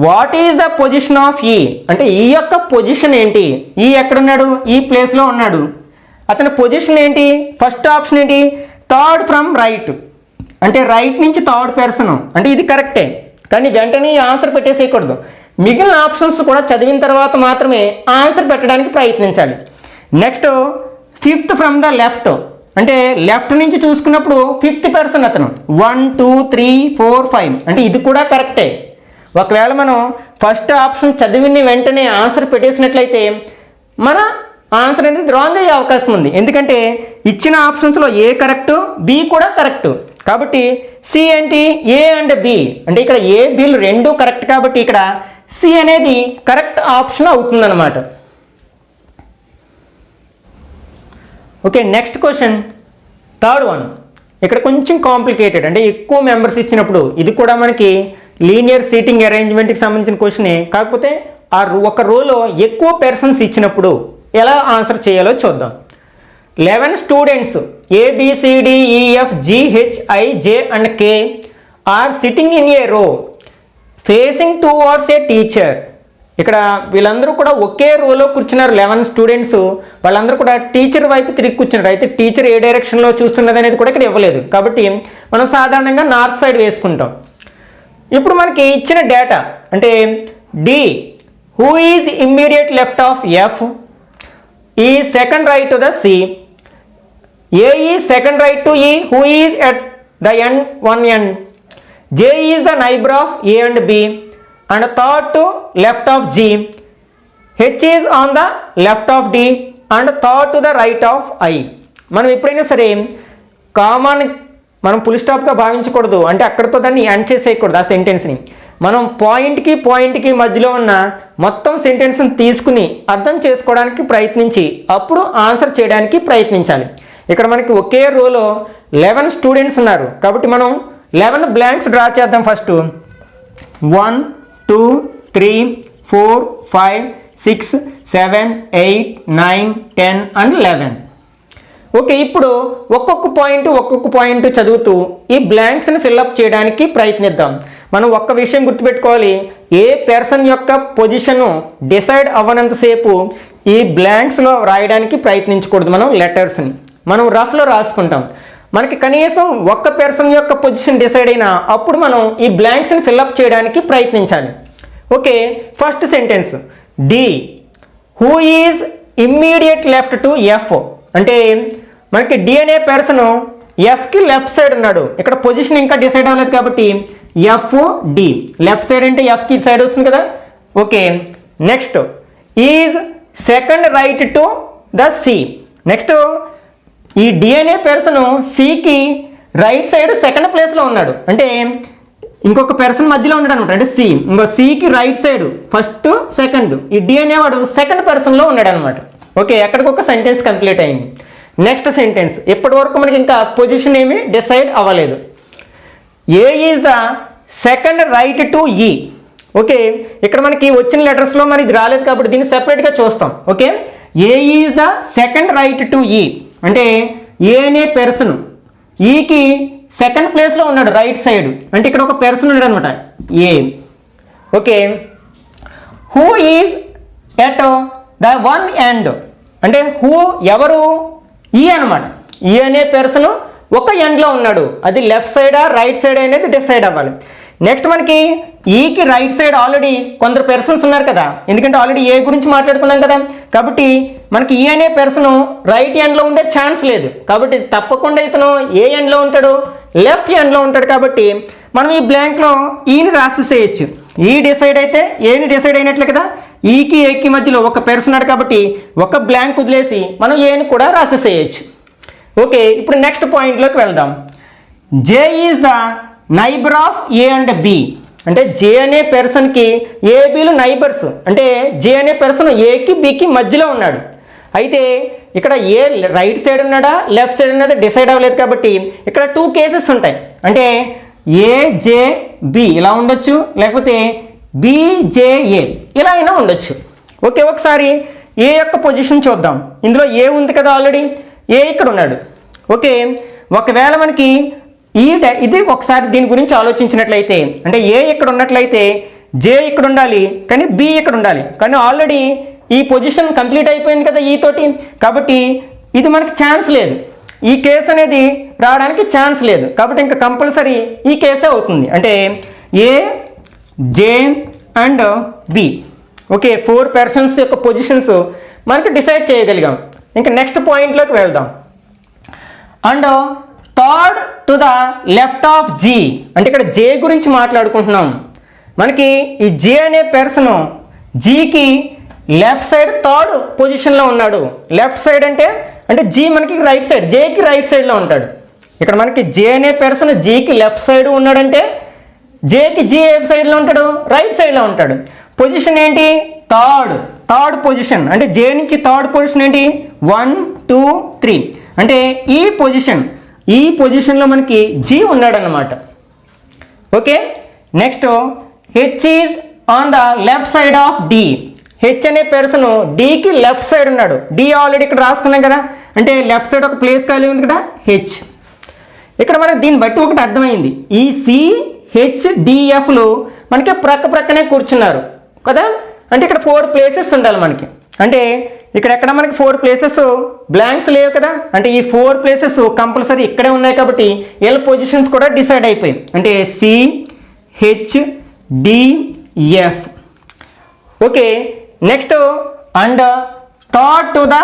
Speaker 1: what is the position of ఈ. అంటే ఈ యొక్క పొజిషన్ ఏంటి? ఈ ఎక్కడున్నాడు? ఈ ప్లేస్లో ఉన్నాడు. అతని పొజిషన్ ఏంటి? ఫస్ట్ ఆప్షన్ ఏంటి? థర్డ్ ఫ్రమ్ రైట్, అంటే రైట్ నుంచి థర్డ్ పర్సన్. అంటే ఇది కరెక్టే, కానీ వెంటనే ఆన్సర్ పెట్టేసేయకూడదు. మిగిలిన ఆప్షన్స్ కూడా చదివిన తర్వాత మాత్రమే ఆన్సర్ పెట్టడానికి ప్రయత్నించాలి. Next, fifth from the left, అంటే లెఫ్ట్ నుంచి చూసుకున్నప్పుడు 5th పర్సన్ అతను. 1 2 3 4 5, అంటే ఇది కూడా కరెక్టే. ఒకవేళ మనం ఫస్ట్ ఆప్షన్ చదివిన వెంటనే ఆన్సర్ పెట్టేసినట్లయితే మన ఆన్సర్ అనేది రాంగ్ అయ్యే అవకాశం ఉంది. ఎందుకంటే ఇచ్చిన ఆప్షన్స్లో ఏ కరెక్టు, బి కూడా కరెక్టు. కాబట్టి సి ఏంటి? ఏ అండ్ బి, అంటే ఇక్కడ ఏ బిలు రెండు కరెక్ట్, కాబట్టి ఇక్కడ సి అనేది కరెక్ట్ ఆప్షన్ అవుతుందన్నమాట. Okay, next question, third one. ఇక్కడ కొంచెం కాంప్లికేటెడ్, అంటే ఎక్కువ మెంబర్స్ ఇచ్చినప్పుడు ఇది కూడా మనకి లీనియర్ సీటింగ్ అరేంజ్మెంట్కి సంబంధించిన క్వశ్చనే, కాకపోతే ఆ ఒక రోలో ఎక్కువ పర్సన్స్ ఇచ్చినప్పుడు ఎలా ఆన్సర్ చేయాలో చూద్దాం. 11 students ABCDEFGHIJ and K are sitting in a row facing towards a teacher. ఇక్కడ వీళ్ళందరూ కూడా ఒకే రోలో కూర్చున్నారు. 11 స్టూడెంట్స్, వాళ్ళందరూ కూడా టీచర్ వైపు తిరిగి కూర్చున్నారు. అయితే టీచర్ ఏ డైరెక్షన్లో చూస్తున్నది అనేది కూడా ఇక్కడ ఇవ్వలేదు, కాబట్టి మనం సాధారణంగా నార్త్ సైడ్ వేసుకుంటాం. ఇప్పుడు మనకి ఇచ్చిన డేటా అంటే D, who is immediate left of F, E second right to the C, A is second right to E, who is at the end one end. J is the neighbor of A and B, and third to left of G. H is on the left of D, and third to the right of I. మనం ఎప్పుడైనా సరే కామన్ మనం ఫుల్ స్టాప్గా భావించకూడదు, అంటే అక్కడితో దాన్ని ఎండ్ చేసేయకూడదు. ఆ సెంటెన్స్ని మనం పాయింట్కి మధ్యలో ఉన్న మొత్తం సెంటెన్స్ని తీసుకుని అర్థం చేసుకోవడానికి ప్రయత్నించి అప్పుడు ఆన్సర్ చేయడానికి ప్రయత్నించాలి. ఇక్కడ మనకి ఒకే రోలో 11 స్టూడెంట్స్ ఉన్నారు, కాబట్టి మనం 11 బ్లాంక్స్ డ్రా చేద్దాం. First 1 2 3 4 5 6 7 8 9 10 and 11. ఓకే, ఇప్పుడు ఒక్కొక్క పాయింట్ చదువుతూ ఈ బ్లాంక్స్ని ఫిల్అప్ చేయడానికి ప్రయత్నిద్దాం. మనం ఒక్క విషయం గుర్తుపెట్టుకోవాలి, ఏ పర్సన్ యొక్క పొజిషను డిసైడ్ అవ్వనంతసేపు ఈ బ్లాంక్స్లో రాయడానికి ప్రయత్నించకూడదు. మనం లెటర్స్ని మనం రఫ్లో రాసుకుంటాం. మనకి కనీసం ఒక్క పర్సన్ యొక్క పొజిషన్ డిసైడ్ అయినా అప్పుడు మనం ఈ బ్లాంక్స్ని ఫిల్అప్ చేయడానికి ప్రయత్నించాలి. Okay, first sentence D, who is immediate left to F. అంటే మనకి డి అనే పర్సన్ ఎఫ్కి లెఫ్ట్ సైడ్ ఉన్నాడు. ఇక్కడ పొజిషన్ ఇంకా డిసైడ్ అవ్వలేదు కాబట్టి ఎఫ్ డి, లెఫ్ట్ సైడ్ అంటే ఎఫ్కి సైడ్ వస్తుంది కదా. Okay, next is second right to the C. Next ఈ డి అనే పర్సన్ సికి రైట్ సైడ్ సెకండ్ ప్లేస్లో ఉన్నాడు. అంటే ఇంకొక పర్సన్ మధ్యలో ఉన్నాడు అనమాట. అంటే సి, ఇంకో సికి రైట్ సైడ్ ఫస్ట్ సెకండ్, ఈ డి అనేవాడు సెకండ్ పర్సన్లో ఉన్నాడు అనమాట. ఓకే, ఎక్కడికొక సెంటెన్స్ కంప్లీట్ అయింది. నెక్స్ట్ సెంటెన్స్, ఇప్పటి వరకు మనకి ఇంకా పొజిషన్ ఏమి డిసైడ్ అవ్వలేదు. A is the second right to E. Okay, ఇక్కడ మనకి వచ్చిన లెటర్స్లో మరి ఇది రాలేదు కాబట్టి దీన్ని సెపరేట్గా చూస్తాం. Okay, A is the second right to ఈ అంటే ఏ అనే పర్సన్ ఈకి సెకండ్ ప్లేస్లో ఉన్నాడు రైట్ సైడ్. అంటే ఇక్కడ ఒక పర్సన్ ఉన్నాడు అనమాట A. Okay, who is at the one end. అంటే హూ ఎవరు, ఈ అనమాట. ఈ అనే పర్సన్ ఒక ఎండ్లో ఉన్నాడు. అది లెఫ్ట్ సైడా రైట్ సైడ్ అనేది డిసైడ్ అవ్వాలి. నెక్స్ట్ మనకి ఈకి రైట్ సైడ్ ఆల్రెడీ కొందరు పర్సన్స్ ఉన్నారు కదా, ఎందుకంటే ఆల్రెడీ ఏ గురించి మాట్లాడుకున్నాం కదా. కాబట్టి మనకి ఈ అనే పర్సన్ రైట్ ఎండ్లో ఉండే ఛాన్స్ లేదు. కాబట్టి తప్పకుండా ఇతను ఏ ఎండ్లో ఉంటాడు, లెఫ్ట్ ఎండ్లో ఉంటాడు. కాబట్టి మనం ఈ బ్లాంక్లో ఈని రాసేసేయచ్చు. ఈ డిసైడ్ అయితే ఏని డిసైడ్ అయినట్లే కదా. ఈకి ఏకి మధ్యలో ఒక పర్సన్ ఉన్నాడు కాబట్టి ఒక బ్లాంక్ వదిలేసి మనం ఏని కూడా రాసేసేయచ్చు. ఓకే, ఇప్పుడు నెక్స్ట్ పాయింట్లోకి వెళ్దాం. J is the neighbour of A and B. అంటే జే అనే పర్సన్కి ఏబీలు నైబర్స్. అంటే జే అనే పర్సన్ ఏకి బికి మధ్యలో ఉన్నాడు. అయితే ఇక్కడ ఏ రైట్ సైడ్ ఉన్నాడా లెఫ్ట్ సైడ్ ఉన్నది డిసైడ్ అవ్వలేదు కాబట్టి ఇక్కడ 2 కేసెస్ ఉంటాయి. అంటే ఏజేబి ఇలా ఉండొచ్చు, లేకపోతే బీజేఏ ఇలా అయినా ఉండొచ్చు. ఓకే, ఒకసారి ఏ యొక్క పొజిషన్ చూద్దాం. ఇందులో ఏ ఉంది కదా ఆల్రెడీ, ఏ ఇక్కడ ఉన్నాడు. ఓకే, ఒకవేళ మనకి ఇది ఒకసారి దీని గురించి ఆలోచించినట్లయితే, అంటే ఏ ఇక్కడ ఉన్నట్లయితే జే ఇక్కడ ఉండాలి, కానీ బి ఇక్కడ ఉండాలి. కానీ ఆల్రెడీ ఈ పొజిషన్ కంప్లీట్ అయిపోయింది కదా ఈ తోటి. కాబట్టి ఇది మనకి ఛాన్స్ లేదు, ఈ కేసు అనేది రావడానికి ఛాన్స్ లేదు. కాబట్టి ఇంకా కంపల్సరీ ఈ కేసే అవుతుంది. అంటే A, J and B. Okay, 4 persons యొక్క పొజిషన్స్ మనకి డిసైడ్ చేయగలిగాం. ఇంకా నెక్స్ట్ పాయింట్లోకి వెళ్దాం. And third to the left of G. అంటే ఇక్కడ జే గురించి మాట్లాడుకుంటున్నాం. మనకి ఈ జే అనే పర్సన్ జీకి లెఫ్ట్ సైడ్ థర్డ్ పొజిషన్లో ఉన్నాడు. లెఫ్ట్ సైడ్ అంటే జీ మనకి రైట్ సైడ్, జేకి రైట్ సైడ్లో ఉంటాడు. ఇక్కడ మనకి జే అనే పర్సన్ జీకి లెఫ్ట్ సైడ్ ఉన్నాడంటే జేకి జీ ఏ సైడ్లో ఉంటాడు, రైట్ సైడ్లో ఉంటాడు. పొజిషన్ ఏంటి, థర్డ్ పొజిషన్. అంటే జే నుంచి థర్డ్ పొజిషన్ ఏంటి 1 2 3. అంటే ఈ పొజిషన్లో మనకి జీ ఉన్నాడన్నమాట. Okay, next H is on the left side of D. H అనే పర్సన్ డికి లెఫ్ట్ సైడ్ ఉన్నాడు. డి ఆల్రెడీ ఇక్కడ రాసుకున్నాం కదా, అంటే లెఫ్ట్ సైడ్ ఒక ప్లేస్ ఖాళీ ఉంది కదా హెచ్. ఇక్కడ మనకి దీన్ని బట్టి ఒకటి అర్థమైంది, ఈ సిహెచ్డిఎఫ్లు మనకి ప్రక్కనే కూర్చున్నారు కదా. అంటే ఇక్కడ 4 ప్లేసెస్ ఉండాలి మనకి. అంటే ఇక్కడ ఎక్కడ మనకి 4 ప్లేసెస్ బ్లాంక్స్ లేవు కదా. అంటే ఈ 4 ప్లేసెస్ కంపల్సరీ ఇక్కడే ఉన్నాయి కాబట్టి వీళ్ళ పొజిషన్స్ కూడా డిసైడ్ అయిపోయాయి. అంటే C H D F. Okay, next and third to the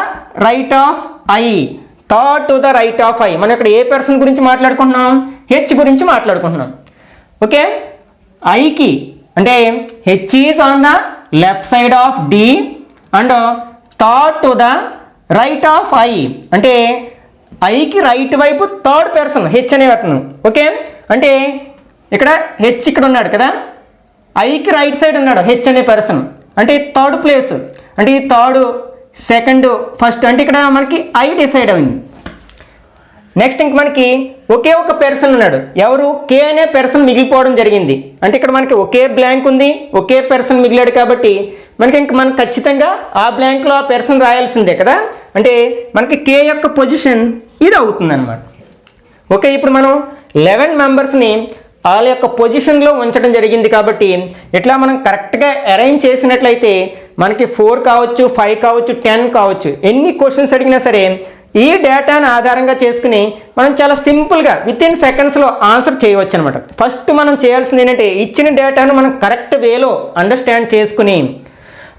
Speaker 1: right of I. Third to the right of I. మనం ఇక్కడ ఏ పర్సన్ గురించి మాట్లాడుకుంటున్నాం, హెచ్ గురించి మాట్లాడుకుంటున్నాం. ఓకే, ఐకి అంటే H is on the left side of D and third to the right of I. అంటే ఐకి రైట్ వైపు థర్డ్ పర్సన్ హెచ్ అనే అతను. ఓకే, అంటే ఇక్కడ హెచ్ ఇక్కడ ఉన్నాడు కదా, ఐకి రైట్ సైడ్ ఉన్నాడు హెచ్ అనే పర్సన్. అంటే థర్డ్ ప్లేస్, అంటే ఈ థర్డ్ సెకండ్ ఫస్ట్, అంటే ఇక్కడ మనకి ఐ డిసైడ్ అయింది. నెక్స్ట్ ఇంక మనకి ఒకే ఒక పర్సన్ ఉన్నాడు. ఎవరు, కే అనే పర్సన్ మిగిలిపోవడం జరిగింది. అంటే ఇక్కడ మనకి ఒకే బ్లాంక్ ఉంది, ఒకే పర్సన్ మిగిలాడు కాబట్టి మనకి ఖచ్చితంగా ఆ బ్లాంక్లో ఆ పర్సన్ రాయాల్సిందే కదా. అంటే మనకి కే యొక్క పొజిషన్ ఇది అవుతుంది అనమాట. ఓకే, ఇప్పుడు మనం 11 మెంబర్స్ని వాళ్ళ యొక్క పొజిషన్లో ఉంచడం జరిగింది. కాబట్టి ఇట్లా మనం కరెక్ట్గా అరేంజ్ చేసినట్లయితే మనకి 4 కావచ్చు, 5 కావచ్చు, 10 కావచ్చు, ఎన్ని క్వశ్చన్స్ అడిగినా సరే ఈ డేటాను ఆధారంగా చేసుకుని మనం చాలా సింపుల్గా వితిన్ సెకండ్స్లో ఆన్సర్ చేయవచ్చు అనమాట. ఫస్ట్ మనం చేయాల్సింది ఏంటంటే ఇచ్చిన డేటాను మనం కరెక్ట్ వేలో అండర్స్టాండ్ చేసుకుని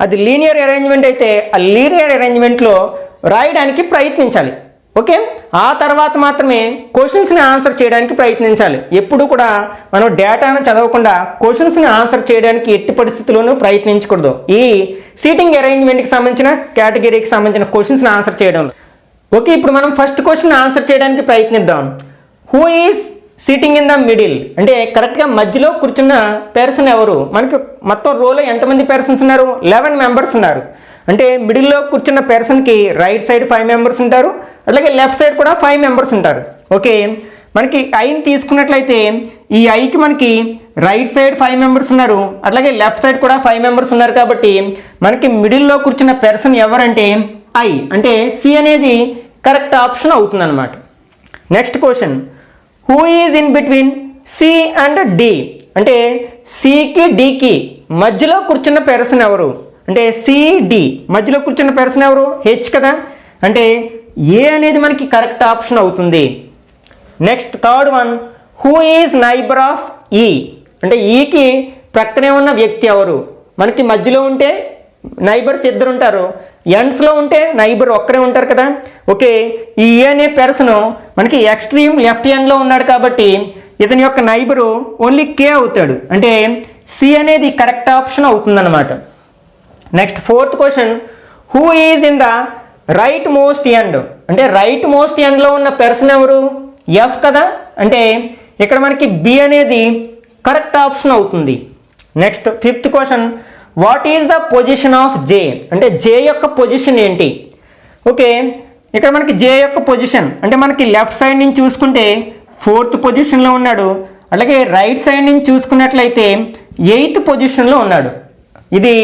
Speaker 1: అది లీనియర్ అరేంజ్మెంట్ అయితే ఆ లీనియర్ అరేంజ్మెంట్లో రాయడానికి ప్రయత్నించాలి. ఓకే, ఆ తర్వాత మాత్రమే క్వశ్చన్స్ని ఆన్సర్ చేయడానికి ప్రయత్నించాలి. ఎప్పుడు కూడా మనం డేటాను చదవకుండా క్వశ్చన్స్ని ఆన్సర్ చేయడానికి ఎట్టి పరిస్థితుల్లోనూ ప్రయత్నించకూడదు. ఈ సీటింగ్ అరేంజ్మెంట్కి సంబంధించిన కేటగిరీకి సంబంధించిన క్వశ్చన్స్ని ఆన్సర్ చేయడంలో. ఓకే, ఇప్పుడు మనం ఫస్ట్ క్వశ్చన్ ఆన్సర్ చేయడానికి ప్రయత్నిద్దాం. Who is sitting in the middle అంటే కరెక్ట్గా మధ్యలో కూర్చున్న పర్సన్ ఎవరు? మనకి మొత్తం రోలో ఎంతమంది పర్సన్స్ ఉన్నారు? 11 మెంబర్స్ ఉన్నారు. అంటే మిడిల్లో కూర్చున్న పర్సన్కి రైట్ సైడ్ 5 మెంబర్స్ ఉంటారు, అలాగే లెఫ్ట్ సైడ్ కూడా 5 మెంబర్స్ ఉంటారు. ఓకే, మనకి ఐని తీసుకున్నట్లయితే ఈ ఐకి మనకి రైట్ సైడ్ 5 మెంబర్స్ ఉన్నారు, అట్లాగే లెఫ్ట్ సైడ్ కూడా 5 మెంబర్స్ ఉన్నారు. కాబట్టి మనకి మిడిల్లో కూర్చున్న పర్సన్ ఎవరంటే ఐ, అంటే సి అనేది కరెక్ట్ ఆప్షన్ అవుతుంది అనమాట. Next question, who is in between C and D అంటే సికి డికి మధ్యలో కూర్చున్న పర్సన్ ఎవరు? అంటే సిడి మధ్యలో కూర్చున్న పర్సన్ ఎవరు? హెచ్ కదా, అంటే ఏ అనేది మనకి కరెక్ట్ ఆప్షన్ అవుతుంది. Next third one, who is neighbour of ఈ అంటే ఈకి ప్రక్కనే ఉన్న వ్యక్తి ఎవరు? మనకి మధ్యలో ఉంటే నైబర్స్ ఇద్దరు ఉంటారు, ఎండ్స్లో ఉంటే నైబర్ ఒక్కరే ఉంటారు కదా. ఓకే, ఈ ఏ అనే పర్సన్ మనకి ఎక్స్ట్రీమ్ లెఫ్ట్ ఎండ్లో ఉన్నాడు కాబట్టి ఇతని యొక్క నైబరు ఓన్లీ కే అవుతాడు, అంటే సి అనేది కరెక్ట్ ఆప్షన్ అవుతుందన్నమాట. Next fourth question, who is in the right most end అంటే రైట్ మోస్ట్ ఎండ్లో ఉన్న పర్సన్ ఎవరు? ఎఫ్ కదా, అంటే ఇక్కడ మనకి బి అనేది కరెక్ట్ ఆప్షన్ అవుతుంది. Next fifth question, what is the position of J అంటే జే యొక్క పొజిషన్ ఏంటి? ఓకే, ఇక్కడ మనకి జే యొక్క పొజిషన్ అంటే మనకి లెఫ్ట్ సైడ్ నుంచి చూసుకుంటే 4th పొజిషన్లో ఉన్నాడు, అలాగే రైట్ సైడ్ నుంచి చూసుకున్నట్లయితే 8th పొజిషన్లో ఉన్నాడు. ఇది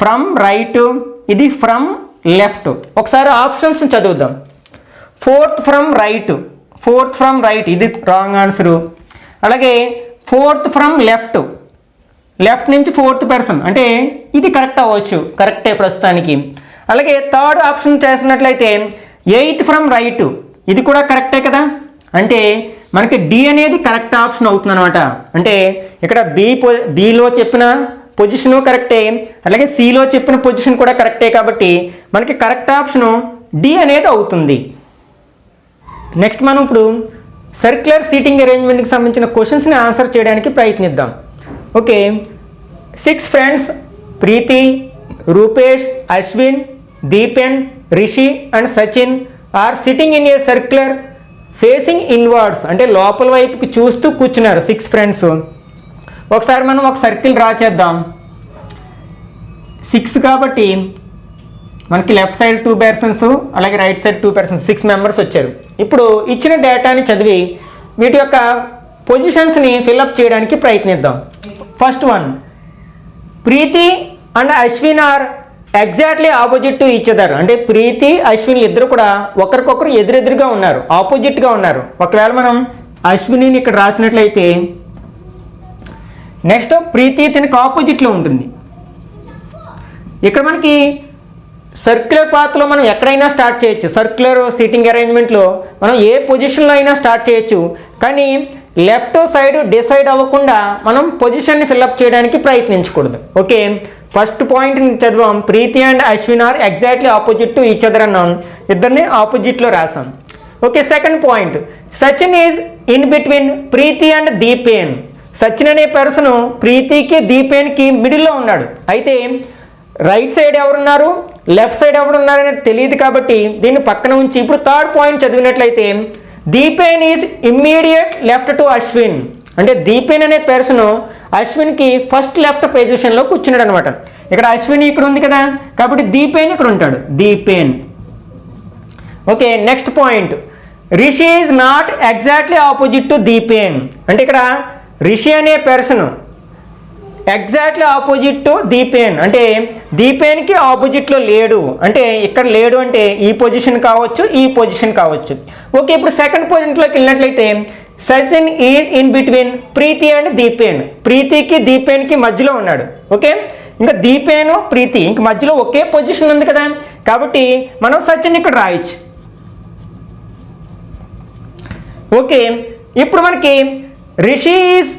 Speaker 1: ఫ్రమ్ రైట్, ఇది ఫ్రమ్ లెఫ్ట్. ఒకసారి ఆప్షన్స్ చదువుదాం. 4th ఫ్రమ్ రైట్ ఇది రాంగ్ ఆన్సరు. అలాగే 4th ఫ్రమ్ లెఫ్ట్ నుంచి 4th పర్సన్ అంటే ఇది కరెక్ట్ అవ్వచ్చు, కరెక్టే ప్రస్తుతానికి. అలాగే థర్డ్ ఆప్షన్ చేసినట్లయితే 8th ఫ్రమ్ రైట్ ఇది కూడా కరెక్టే కదా, అంటే మనకి డి అనేది కరెక్ట్ ఆప్షన్ అవుతుంది అనమాట. అంటే ఇక్కడ బిలో చెప్పిన పొజిషను కరెక్టే, అలాగే సిలో చెప్పిన పొజిషన్ కూడా కరెక్టే, కాబట్టి మనకి కరెక్ట్ ఆప్షను డి అనేది అవుతుంది. నెక్స్ట్ మనం ఇప్పుడు సర్క్యులర్ సీటింగ్ అరేంజ్మెంట్కి సంబంధించిన క్వశ్చన్స్ని ఆన్సర్ చేయడానికి ప్రయత్నిద్దాం. Okay, 6 friends Preeti, Rupesh, Ashwin, Dipen, Rishi and Sachin are sitting in a circular facing inwards అంటే లోపల వైపుకి చూస్తూ కూర్చున్నారు 6 ఫ్రెండ్స్. ఒకసారి మనం ఒక సర్కిల్ డ్రా చేద్దాం. 6 కాబట్టి మనకి లెఫ్ట్ సైడ్ 2 పర్సన్స్, అలాగే రైట్ సైడ్ 2 పర్సన్స్, 6 మెంబర్స్ వచ్చారు. ఇప్పుడు ఇచ్చిన డేటాని చదివి వీటి యొక్క పొజిషన్స్ని ఫిల్అప్ చేయడానికి ప్రయత్నిద్దాం. First one, Preethi and Ashwin are exactly opposite to each other అంటే ప్రీతి, అశ్విన్ ఇద్దరు కూడా ఒకరికొకరు ఎదురెదురుగా ఉన్నారు, ఆపోజిట్గా ఉన్నారు. ఒకవేళ మనం అశ్విని ఇక్కడ రాసినట్లయితే నెక్స్ట్ ప్రీతి తనకి ఆపోజిట్లో ఉంటుంది. ఇక్కడ మనకి సర్క్యులర్ పాత్లో మనం ఎక్కడైనా స్టార్ట్ చేయొచ్చు, సర్క్యులర్ సీటింగ్ అరేంజ్మెంట్లో మనం ఏ పొజిషన్లో అయినా స్టార్ట్ చేయొచ్చు, కానీ లెఫ్ట్ సైడ్ డిసైడ్ అవ్వకుండా మనం పొజిషన్ని ఫిల్అప్ చేయడానికి ప్రయత్నించకూడదు. ఓకే, ఫస్ట్ పాయింట్ని చదివాం, Preeti and Ashwin are exactly opposite to each other అన్నాం, ఇద్దరిని ఆపోజిట్లో రాసాం. Okay, second point, Sachin is in between Preeti and Dipen. Sachin అనే పర్సన్ ప్రీతికి దీపేన్కి మిడిల్లో ఉన్నాడు. అయితే రైట్ సైడ్ ఎవరున్నారు, లెఫ్ట్ సైడ్ ఎవరున్నారు అనేది తెలియదు కాబట్టి దీన్ని పక్కన ఉంచి ఇప్పుడు థర్డ్ పాయింట్ చదివినట్లయితే Dipen is immediate left to Ashwin అంటే దీపేన్ అనే పర్సన్ అశ్విన్కి ఫస్ట్ లెఫ్ట్ పొజిషన్లో కూర్చున్నాడు అనమాట. ఇక్కడ అశ్విన్ ఇక్కడ ఉంది కదా, కాబట్టి దీపేన్ ఇక్కడ ఉంటాడు, Dipen. Okay, next point, Rishi is not exactly opposite to Dipen అంటే ఇక్కడ రిషి అనే person exactly opposite to Dipen అంటే దీపేన్కి ఆపోజిట్లో లేడు, అంటే ఇక్కడ లేడు అంటే ఈ పొజిషన్ కావచ్చు, ఈ పొజిషన్ కావచ్చు. ఓకే, ఇప్పుడు సెకండ్ పొజిషన్లోకి వెళ్ళినట్లయితే Sachin is in between Preeti and Dipen. ప్రీతికి దీపేన్కి మధ్యలో ఉన్నాడు. ఓకే, ఇంకా దీపేను ప్రీతి ఇంక మధ్యలో ఒకే పొజిషన్ ఉంది కదా, కాబట్టి మనం సచిన్ ఇక్కడ రాయొచ్చు. ఓకే, ఇప్పుడు మనకి Rishi is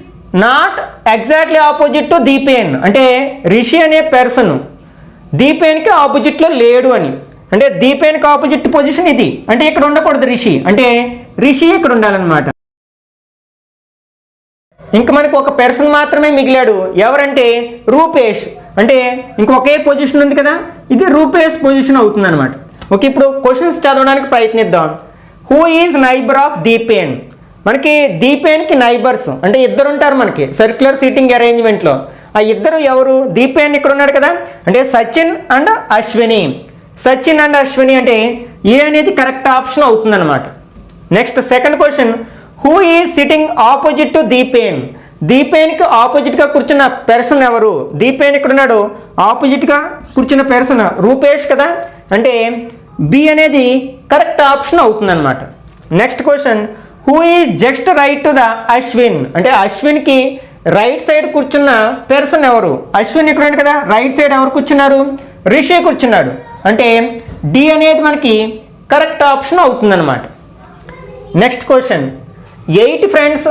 Speaker 1: not exactly opposite to Dipen. అంటే రిషి అనే పర్సన్ దీపేన్కి ఆపోజిట్లో లేడు అని, అంటే దీపేన్కి ఆపోజిట్ పొజిషన్ ఇది, అంటే ఇక్కడ ఉండకూడదు రిషి, అంటే రిషి ఇక్కడ ఉండాలన్నమాట. ఇంక మనకు ఒక పర్సన్ మాత్రమే మిగిలాడు, ఎవరంటే రూపేష్. అంటే ఇంకొకే పొజిషన్ ఉంది కదా, ఇది రూపేష్ పొజిషన్ అవుతుంది అనమాట. ఓకే, ఇప్పుడు క్వశ్చన్స్ చదవడానికి ప్రయత్నిద్దాం. Who is neighbour of Dipen? మనకి దీపేన్కి నైబర్స్ అంటే ఇద్దరు ఉంటారు మనకి సర్క్యులర్ సీటింగ్ అరేంజ్మెంట్లో. ఆ ఇద్దరు ఎవరు? దీపేన్ ఇక్కడ ఉన్నాడు కదా, అంటే సచిన్ అండ్ అశ్విని. సచిన్ అండ్ అశ్విని అంటే ఏ అనేది కరెక్ట్ ఆప్షన్ అవుతుంది అనమాట. Next second question, who is sitting opposite to Dipen? దీపేన్కి ఆపోజిట్గా కూర్చున్న పర్సన్ ఎవరు? దీపేన్ ఇక్కడ ఉన్నాడు, ఆపోజిట్గా కూర్చున్న పర్సన్ రూపేష్ కదా, అంటే బి అనేది కరెక్ట్ ఆప్షన్ అవుతుంది అనమాట. Next question, who is just right to the Ashwin? అంటే అశ్విన్కి రైట్ సైడ్ కూర్చున్న పర్సన్ ఎవరు? అశ్విన్ ఇక్కడ ఉన్నాడు కదా, రైట్ సైడ్ ఎవరు కూర్చున్నారు? రిషి కూర్చున్నాడు, అంటే డి అనేది మనకి కరెక్ట్ ఆప్షన్ అవుతుంది అనమాట. Next question, 8 friends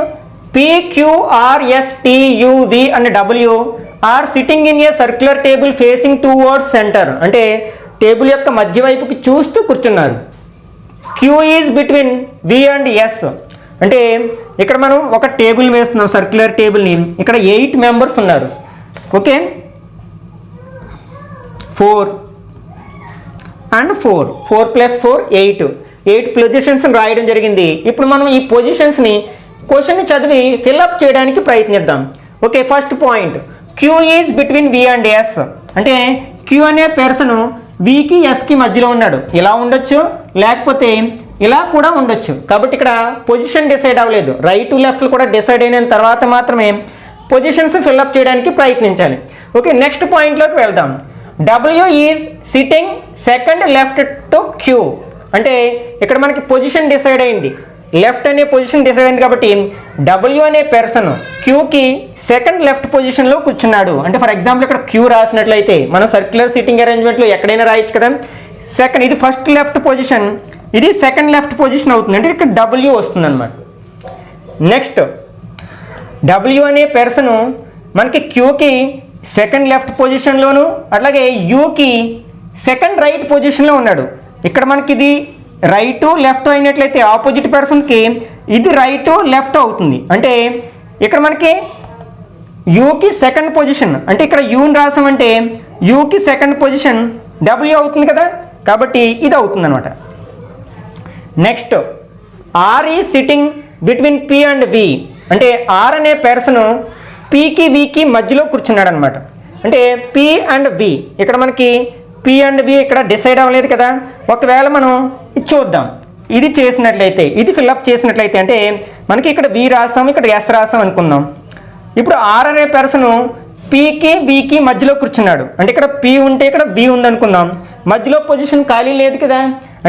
Speaker 1: PQRSTUV and W are sitting in a circular table facing towards centre. అంటే టేబుల్ యొక్క మధ్య వైపుకి చూస్తూ కూర్చున్నారు. Q is between V and S. అంటే ఇక్కడ మనం ఒక టేబుల్ వేస్తున్నాం, సర్క్యులర్ టేబుల్ని. ఇక్కడ 8 మెంబర్స్ ఉన్నారు. ఓకే, 4 అండ్ 4 4 + 4 8 పొజిషన్స్ రాయడం జరిగింది. ఇప్పుడు మనం ఈ పొజిషన్స్ని క్వశ్చన్ని చదివి ఫిల్అప్ చేయడానికి ప్రయత్నిద్దాం. Okay, first point, Q is between V and S. అంటే క్యూ అనే పర్సన్ వికి ఎస్కి మధ్యలో ఉన్నాడు. ఇలా ఉండొచ్చు, లేకపోతే ఇలా కూడా ఉండొచ్చు. కాబట్టి ఇక్కడ పొజిషన్ డిసైడ్ అవ్వలేదు. రైట్ లెఫ్ట్లు కూడా డిసైడ్ అయిన తర్వాత మాత్రమే పొజిషన్స్ ఫిల్అప్ చేయడానికి ప్రయత్నించాలి. ఓకే, నెక్స్ట్ పాయింట్లోకి వెళ్దాం. W is sitting second left to Q. అంటే ఇక్కడ మనకి పొజిషన్ డిసైడ్ అయింది, లెఫ్ట్ అనే పొజిషన్ డిసైడ్ అయింది. కాబట్టి డబ్ల్యూ అనే పర్సన్ క్యూకి సెకండ్ లెఫ్ట్ పొజిషన్లో కూర్చున్నాడు. అంటే ఫర్ ఎగ్జాంపుల్ ఇక్కడ క్యూ రాసినట్లయితే మనం సర్క్యులర్ సీటింగ్ అరేంజ్మెంట్లో ఎక్కడైనా రాయొచ్చు కదా. సెకండ్, ఇది ఫస్ట్ లెఫ్ట్ పొజిషన్, ఇది సెకండ్ లెఫ్ట్ పొజిషన్ అవుతుంది, అంటే ఇక్కడ డబ్ల్యూ వస్తుంది అనమాట. నెక్స్ట్, డబ్ల్యూ అనే పర్సన్ మనకి క్యూకి సెకండ్ లెఫ్ట్ పొజిషన్లోను, అట్లాగే యూకి సెకండ్ రైట్ పొజిషన్లో ఉన్నాడు. ఇక్కడ మనకి ఇది రైటు లెఫ్ట్ అయినట్లయితే ఆపోజిట్ పర్సన్కి ఇది రైటు లెఫ్ట్ అవుతుంది. అంటే ఇక్కడ మనకి యూకి సెకండ్ పొజిషన్, అంటే ఇక్కడ యూని రాసామంటే యూకి సెకండ్ పొజిషన్ డబ్ల్యూ అవుతుంది కదా, కాబట్టి ఇది అవుతుంది అనమాట. Next, R is sitting between P and V. అంటే ఆర్ అనే పర్సన్ పీకి వికి మధ్యలో కూర్చున్నాడు అనమాట. అంటే పి అండ్ వి, ఇక్కడ మనకి పి అండ్ వి ఇక్కడ డిసైడ్ అవ్వలేదు కదా. ఒకవేళ మనం ఇది చూద్దాం, ఇది చేసినట్లయితే, ఇది ఫిల్అప్ చేసినట్లయితే, అంటే మనకి ఇక్కడ వి రాసాం, ఇక్కడ ఎస్ రాసాం అనుకుందాం. ఇప్పుడు ఆర్ అనే పర్సన్ పీకి వికి మధ్యలో కూర్చున్నాడు. అంటే ఇక్కడ పి ఉంటే ఇక్కడ వి ఉందనుకుందాం, మధ్యలో పొజిషన్ ఖాళీ లేదు కదా.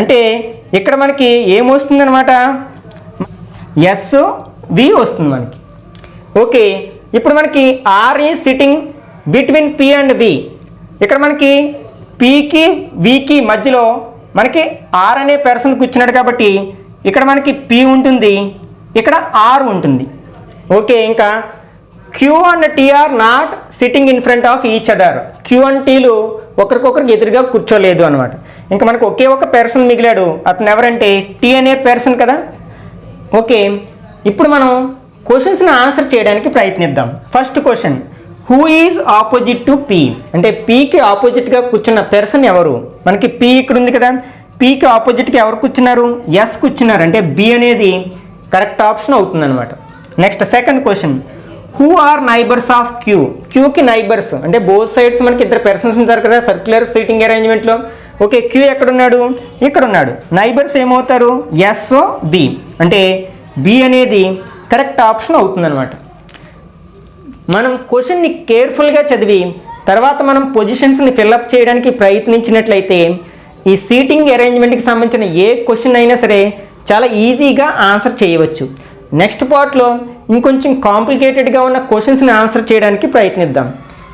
Speaker 1: అంటే ఇక్కడ మనకి ఏమొస్తుంది అనమాట, ఎస్ వి వస్తుంది మనకి. ఓకే, ఇప్పుడు మనకి R is sitting between P and V. ఇక్కడ మనకి పీకి వికి మధ్యలో మనకి ఆర్ అనే పర్సన్ కూర్చున్నాడు కాబట్టి ఇక్కడ మనకి పి ఉంటుంది, ఇక్కడ ఆర్ ఉంటుంది. ఓకే, ఇంకా Q and T are not sitting in front of each other. Q and టీలు ఒకరికొకరికి ఎదురుగా కూర్చోలేదు అనమాట. ఇంకా మనకు ఒకే ఒక పర్సన్ మిగిలాడు, అతను ఎవరంటే టీ అనే పర్సన్ కదా. ఓకే, ఇప్పుడు మనం క్వశ్చన్స్ని ఆన్సర్ చేయడానికి ప్రయత్నిద్దాం. First question, who is opposite to P? అంటే పీకి ఆపోజిట్గా కూర్చున్న పర్సన్ ఎవరు? మనకి పి ఇక్కడ ఉంది కదా, పీకి ఆపోజిట్గా ఎవరు కూర్చున్నారు? ఎస్ కూర్చున్నారు, అంటే బి అనేది కరెక్ట్ ఆప్షన్ అవుతుంది అనమాట. Next second question, who are neighbours of Q? క్యూకి నైబర్స్ అంటే బోత్ సైడ్స్ మనకి ఇద్దరు పర్సన్స్ ఉంటారు కదా సర్క్యులర్ సీటింగ్ అరేంజ్మెంట్లో. ఓకే, క్యూ ఎక్కడున్నాడు? ఇక్కడ ఉన్నాడు. నైబర్స్ ఏమవుతారు? ఎస్ బి, అంటే బి అనేది కరెక్ట్ ఆప్షన్ అవుతుంది అనమాట. మనం క్వశ్చన్ని కేర్ఫుల్గా చదివి తర్వాత మనం పొజిషన్స్ని ఫిల్అప్ చేయడానికి ప్రయత్నించినట్లయితే ఈ సీటింగ్ అరేంజ్మెంట్కి సంబంధించిన ఏ క్వశ్చన్ అయినా సరే చాలా ఈజీగా ఆన్సర్ చేయవచ్చు. నెక్స్ట్ పార్ట్లో ఇంకొంచెం కాంప్లికేటెడ్గా ఉన్న క్వశ్చన్స్ని ఆన్సర్ చేయడానికి ప్రయత్నిద్దాం.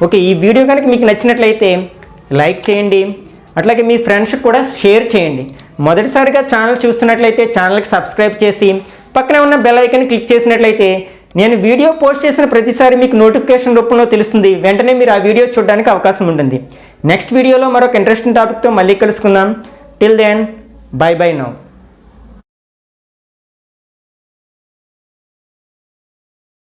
Speaker 1: ఓకే, ఈ వీడియో కనుక మీకు నచ్చినట్లయితే లైక్ చేయండి, అట్లాగే మీ ఫ్రెండ్స్కి కూడా షేర్ చేయండి. మొదటిసారిగా ఛానల్ చూస్తున్నట్లయితే ఛానల్కి సబ్స్క్రైబ్ చేసి పక్కనే ఉన్న బెల్ ఐకాన్ క్లిక్ చేసినట్లయితే నేను వీడియో పోస్ట్ చేసిన ప్రతిసారి మీకు నోటిఫికేషన్ రూపంలో తెలుస్తుంది. వెంటనే మీరు ఆ వీడియో చూడడానికి అవకాశం ఉంటుంది. నెక్స్ట్ వీడియోలో మరొక ఇంట్రెస్టింగ్ టాపిక్తో మళ్ళీ కలుసుకుందాం. Till then, bye bye now.